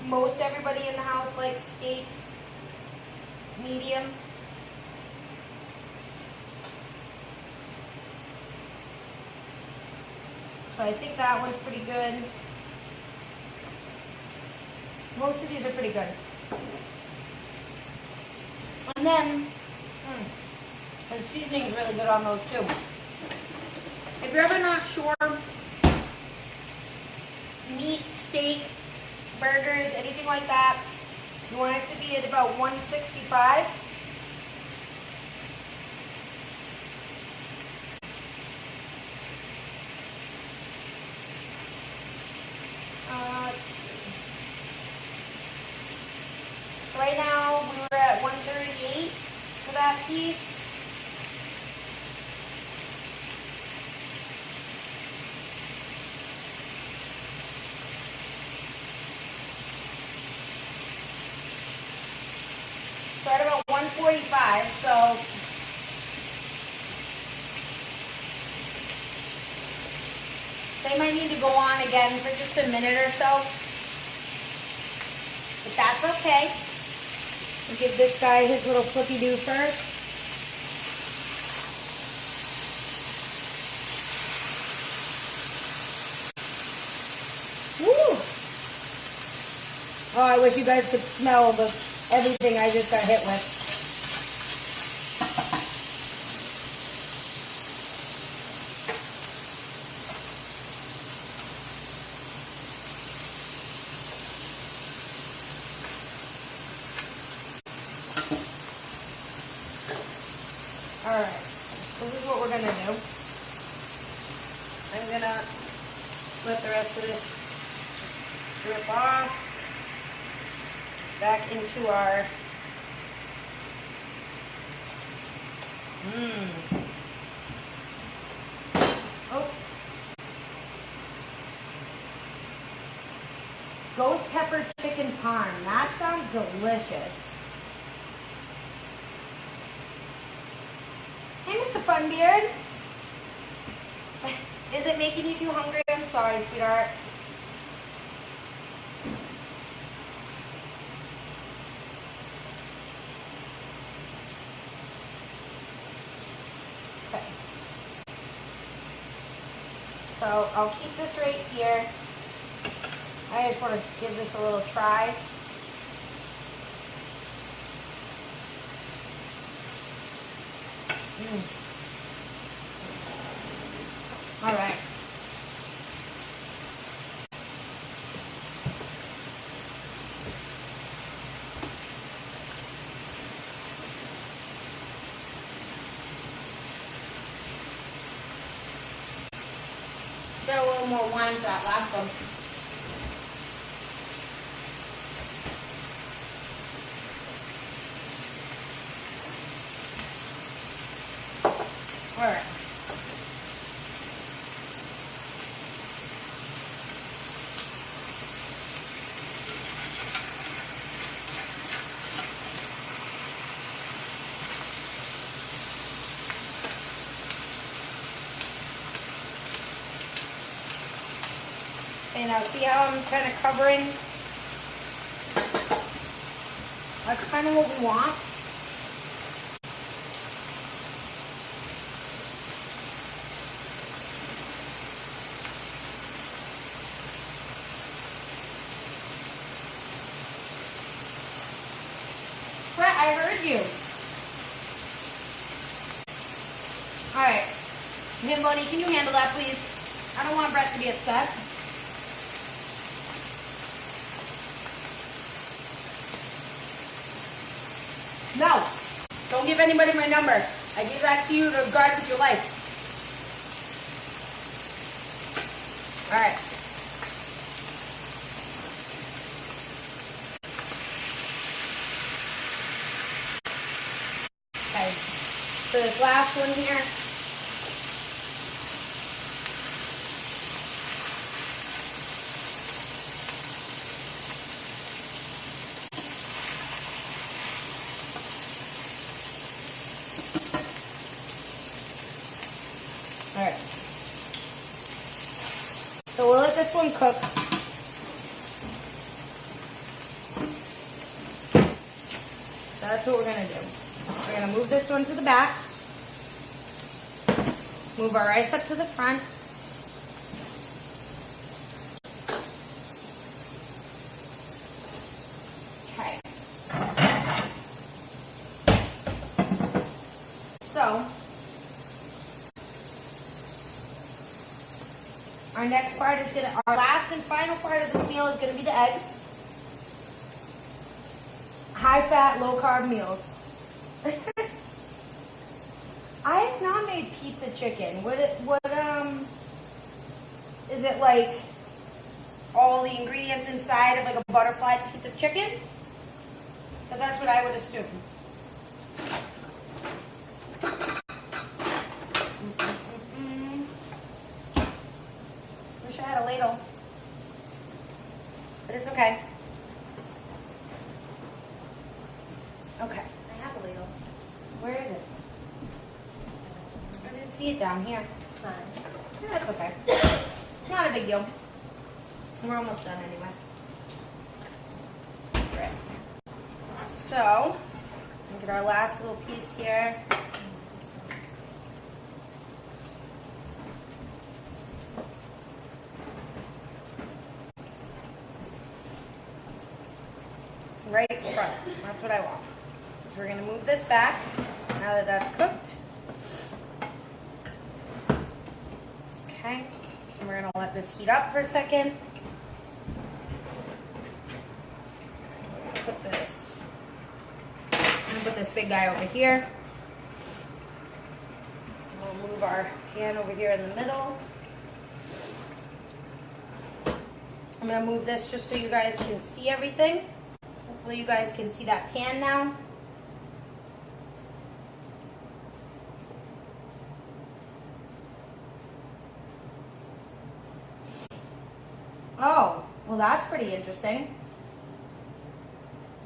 most everybody in the house likes steak medium. So I think that one's pretty good. Most of these are pretty good. And then, the seasoning is really good on those too. If you're ever not sure, meat, steak, burgers, anything like that, you want it to be at about 165. Let's see. So right now we were at 138 for that piece. So at about 145, so they might need to go on again for just a minute or so, but that's okay. We'll give this guy his little flippy-do first. Woo! Oh, I wish you guys could smell everything I just got hit with. Alright, this is what we're going to do. I'm going to let the rest of this just drip off back into our ghost pepper chicken parm. That sounds delicious. Hey, Mr. Funbeard. Is it making you too hungry? I'm sorry, sweetheart. Okay. So I'll keep this right here. I just want to give this a little try. All right. Got a little more wine for that last one. All right. And now see how I'm kind of covering? That's kind of what we want. Brett, I heard you. All right. Hey, buddy, can you handle that, please? I don't want Brett to be upset. No, don't give anybody my number. I give that to you to guard with your life. All right. Okay, so this last one here. this one cook. That's what we're gonna do. We're gonna move this one to the back. Move our rice up to the front. Okay. So, our next part is our last and final part of this meal is gonna be the eggs. High fat, low carb meals. I have not made pizza chicken. Is it like all the ingredients inside of like a butterfly piece of chicken? Because that's what I would assume. Wish I had a ladle. But it's okay. Okay, I have a ladle. Where is it? I didn't see it down here. Fine. Yeah, that's okay. Not a big deal. We're almost done anyway. Right. So, look at our last little piece here. Right in front. That's what I want. So we're going to move this back now that that's cooked. Okay. And we're going to let this heat up for a second. Put this. I'm going to put this big guy over here. We'll move our pan over here in the middle. I'm going to move this just so you guys can see everything. Hopefully you guys can see that pan now. Oh, well that's pretty interesting.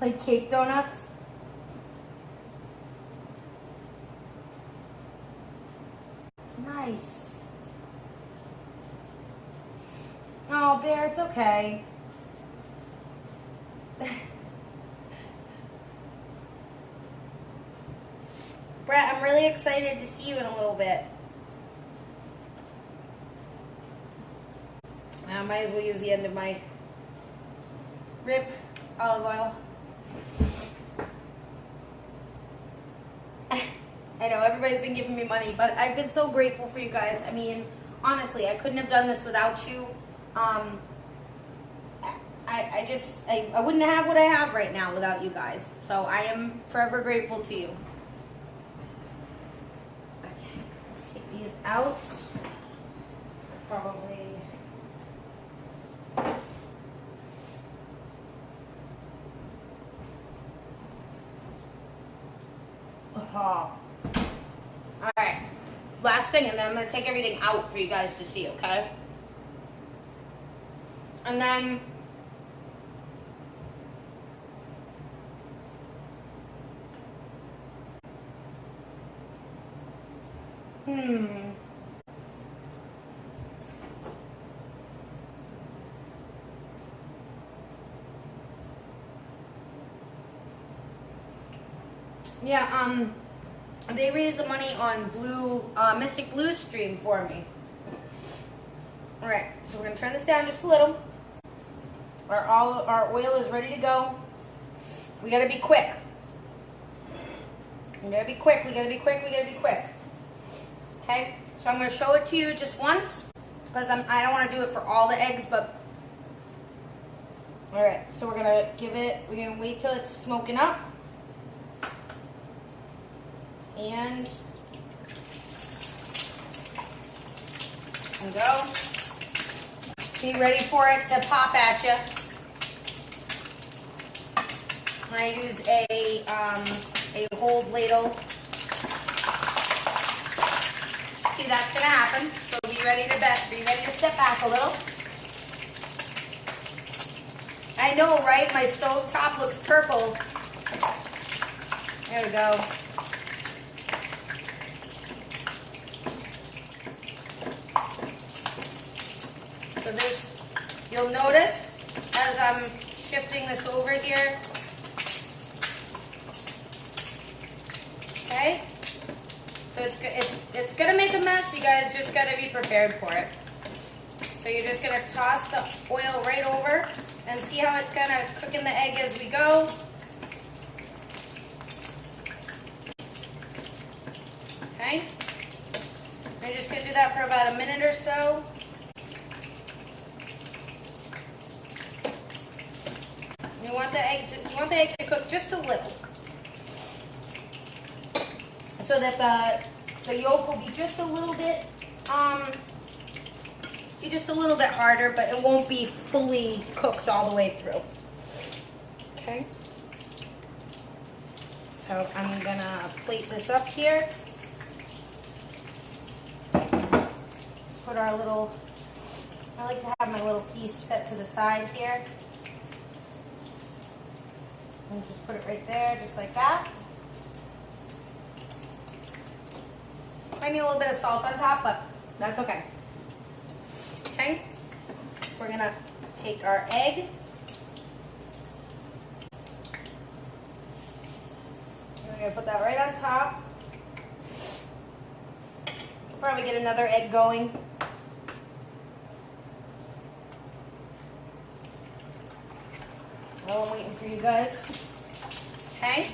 Like cake donuts. Nice. Oh, Bear, it's okay. Brett, I'm really excited to see you in a little bit. I might as well use the end of my rib olive oil. I know everybody's been giving me money, but I've been so grateful for you guys. I mean, honestly, I couldn't have done this without you. I wouldn't have what I have right now without you guys. So I am forever grateful to you. Okay, let's take these out. Probably. All right, last thing, and then I'm going to take everything out for you guys to see, okay? And then yeah, they raised the money on Mystic Blue Stream for me. All right, so we're gonna turn this down just a little. Our oil is ready to go. We gotta be quick. We gotta be quick. We gotta be quick. We gotta be quick. Okay, so I'm gonna show it to you just once because I don't want to do it for all the eggs, but all right. So we're gonna wait till it's smoking up. And go. Be ready for it to pop at you. I use a hold ladle. See, that's gonna happen. So be ready to step back a little. I know, right? My stove top looks purple. There we go. So this You'll notice as I'm shifting this over here. Okay? So it's gonna make a mess. You guys just gotta be prepared for it. So you're just gonna toss the oil right over and see how it's kind of cooking the egg as we go. Okay? You're just gonna do that for about a minute or so. You want the egg to cook just a little, so that the yolk will be just a little bit harder, but it won't be fully cooked all the way through. Okay. So I'm gonna plate this up here. Put our little, I like to have my little piece set to the side here. And just put it right there, just like that. I need a little bit of salt on top, but that's okay. Okay, we're gonna take our egg. We're gonna put that right on top. Probably get another egg going. While I'm waiting for you guys. Okay.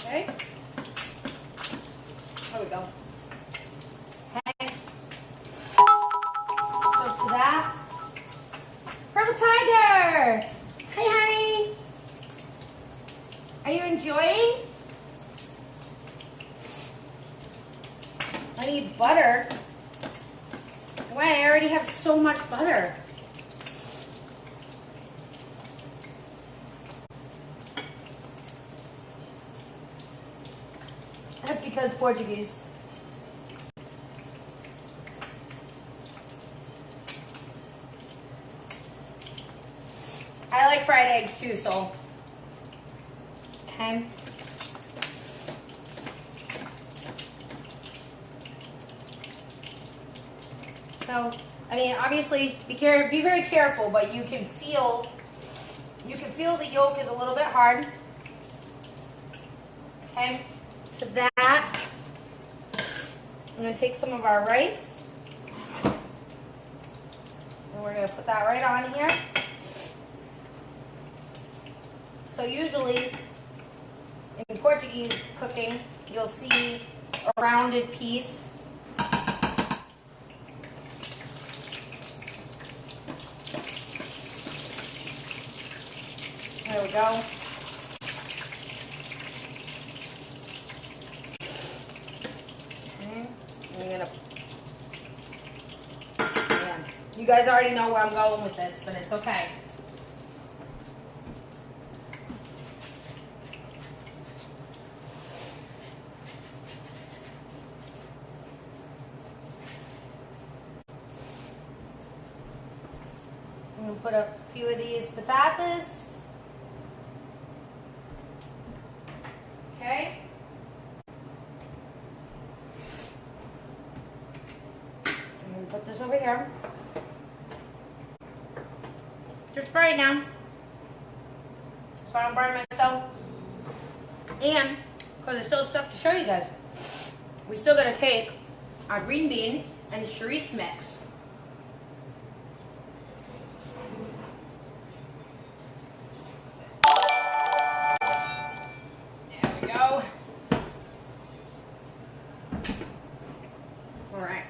Okay. There we go. Okay. So to that, Purple Tiger. Hey, honey. Are you enjoying? I need butter. Wow, I already have so much butter. That's because Portuguese. I like fried eggs too, so. Okay. So, I mean, obviously, be very careful, but you can feel the yolk is a little bit hard. Okay. To that, I'm going to take some of our rice, and we're going to put that right on here. So usually, in Portuguese cooking, you'll see a rounded piece. There we go. You guys already know where I'm going with this, but it's okay. I'm going to put a few of these patatas. Okay. I'm going to put this over here. Just for right now, so I don't burn myself. And, because there's still stuff to show you guys, we still got to take our green bean and chorizo mix. There we go. All right.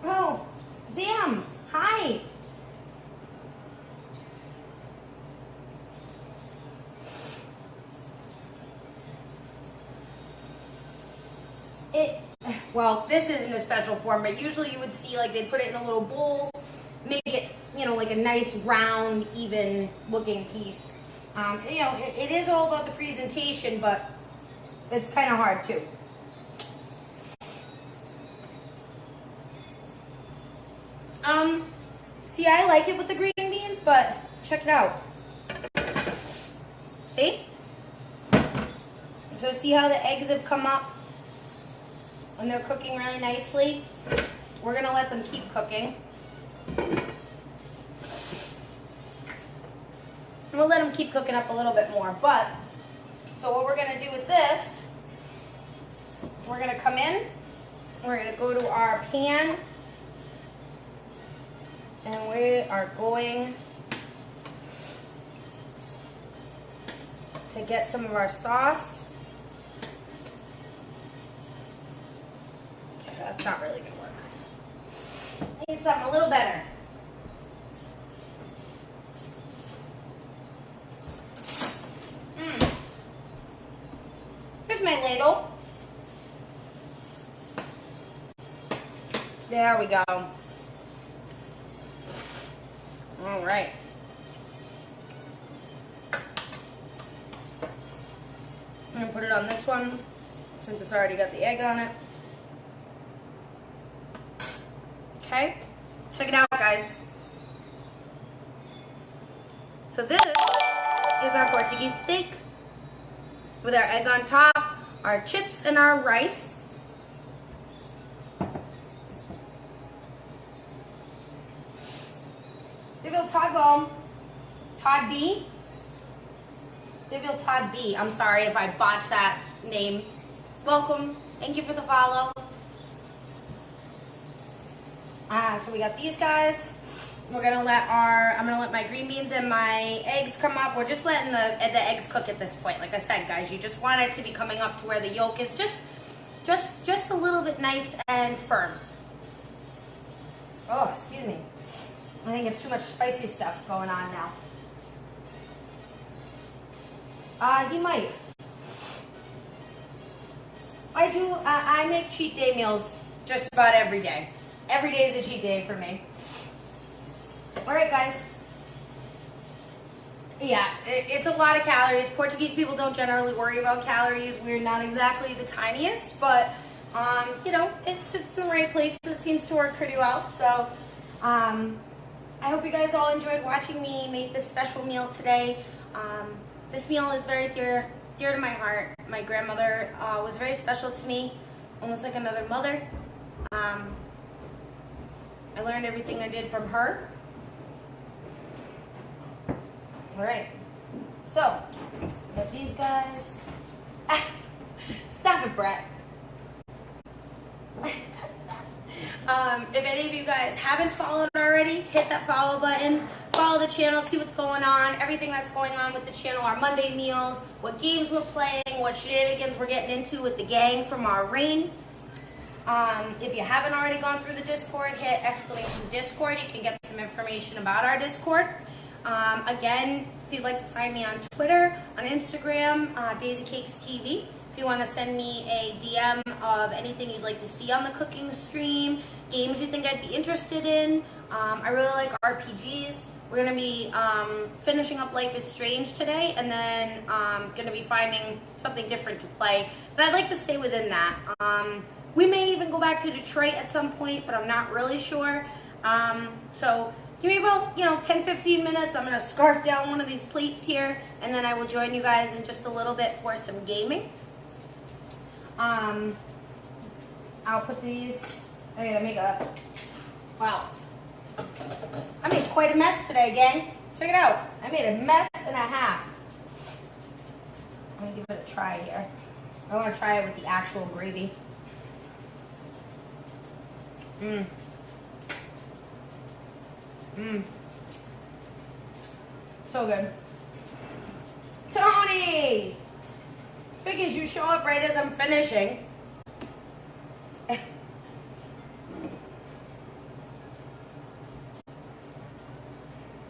Oh, Zam. Hi. Well, this isn't a special form, but usually you would see like they'd put it in a little bowl, make it, you know, like a nice round, even looking piece. You know, it is all about the presentation, but it's kind of hard too. See, I like it with the green beans, but check it out. See? So see how the eggs have come up and they're cooking really nicely? We're gonna let them keep cooking. And we'll let them keep cooking up a little bit more. But, so what we're gonna do with this, we're gonna come in, we're gonna go to our pan, and we are going to get some of our sauce. Okay, that's not really gonna work. I need something a little better. Here's my ladle. There we go. All right. I'm gonna put it on this one since it's already got the egg on it. Okay, check it out, guys. So this is our Portuguese steak with our egg on top, our chips, and our rice. Todd B. Devil Todd B. I'm sorry if I botched that name. Welcome. Thank you for the follow. So we got these guys. I'm gonna let my green beans and my eggs come up. We're just letting the eggs cook at this point. Like I said, guys, you just want it to be coming up to where the yolk is just a little bit nice and firm. Oh, excuse me. I think it's too much spicy stuff going on now. He might. I do. I make cheat day meals just about every day. Every day is a cheat day for me. All right, guys. Yeah, it's a lot of calories. Portuguese people don't generally worry about calories. We're not exactly the tiniest, but you know, it sits in the right places. It seems to work pretty well. So, I hope you guys all enjoyed watching me make this special meal today. This meal is very dear to my heart. My grandmother was very special to me, almost like another mother. I learned everything I did from her. All right, so got these guys. Stop it, Brett. If any of you guys haven't followed already, hit that follow button. Follow the channel, see what's going on, everything that's going on with the channel, our Monday meals, what games we're playing, what shenanigans we're getting into with the gang from our reign. If you haven't already gone through the Discord, hit !Discord. You can get some information about our Discord. Again, if you'd like to find me on Twitter, on Instagram, Daisy Cakes TV. If you want to send me a DM of anything you'd like to see on the cooking stream, games you think I'd be interested in. I really like RPGs. We're going to be finishing up Life is Strange today, and then going to be finding something different to play. But I'd like to stay within that. We may even go back to Detroit at some point, but I'm not really sure. So give me about 10-15 minutes. I'm going to scarf down one of these plates here, and then I will join you guys in just a little bit for some gaming. I'll put these. I gotta make wow. I made quite a mess today, gang. Check it out. I made a mess and a half. I'm gonna give it a try here. I want to try it with the actual gravy. So good. Tony! Figures you show up right as I'm finishing.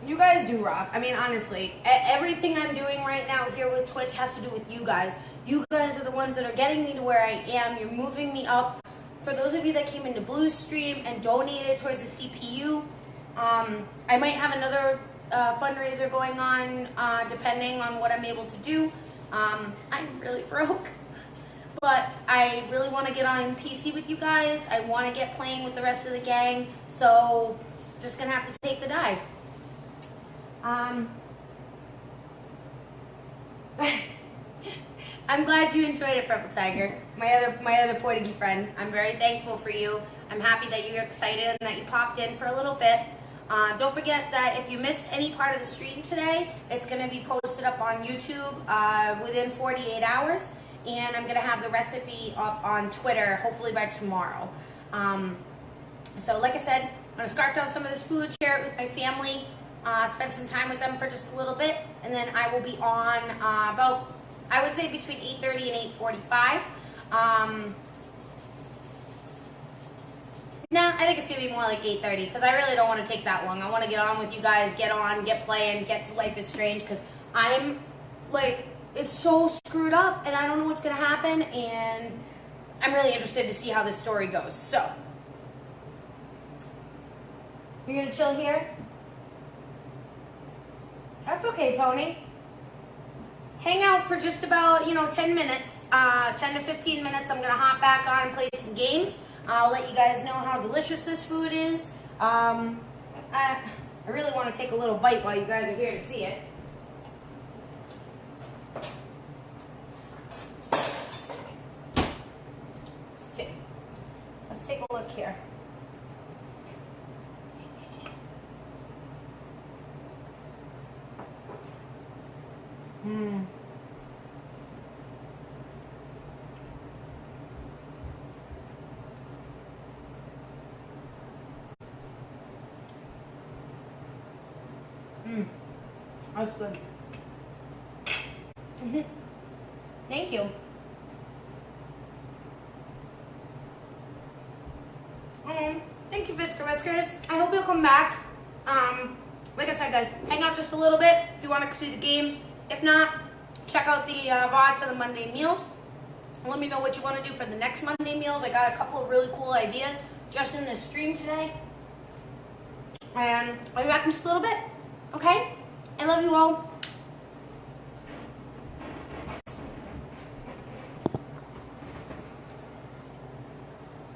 You guys do rock. I mean, honestly, everything I'm doing right now here with Twitch has to do with you guys. You guys are the ones that are getting me to where I am. You're moving me up. For those of you that came into Blue's stream and donated towards the CPU, I might have another fundraiser going on, depending on what I'm able to do. I'm really broke, but I really want to get on PC with you guys. I want to get playing with the rest of the gang. So just gonna have to take the dive. I'm glad you enjoyed it, Purple Tiger. My other Portuguese friend. I'm very thankful for you. I'm happy that you're excited and that you popped in for a little bit. Don't forget that if you missed any part of the stream today, it's going to be posted up on YouTube within 48 hours. And I'm going to have the recipe up on Twitter, hopefully by tomorrow. So like I said, I'm going to scarf down some of this food, share it with my family, spend some time with them for just a little bit. And then I will be on about, I would say between 8:30 and 8:45. Nah, I think it's going to be more like 8:30 because I really don't want to take that long. I want to get on with you guys, get playing, get to Life is Strange because I'm like, it's so screwed up and I don't know what's going to happen and I'm really interested to see how this story goes. So, you're going to chill here? That's okay, Tony. Hang out for just about, 10 minutes, 10 to 15 minutes. I'm going to hop back on and play some games. I'll let you guys know how delicious this food is. I really want to take a little bite while you guys are here to see it. Let's take a look here. That's good. Thank you. Thank you, Whiskers. I hope you'll come back. Like I said, guys, hang out just a little bit if you want to see the games. If not, check out the VOD for the Monday meals. Let me know what you want to do for the next Monday meals. I got a couple of really cool ideas just in this stream today. And I'll be back in just a little bit. Okay? I love you all.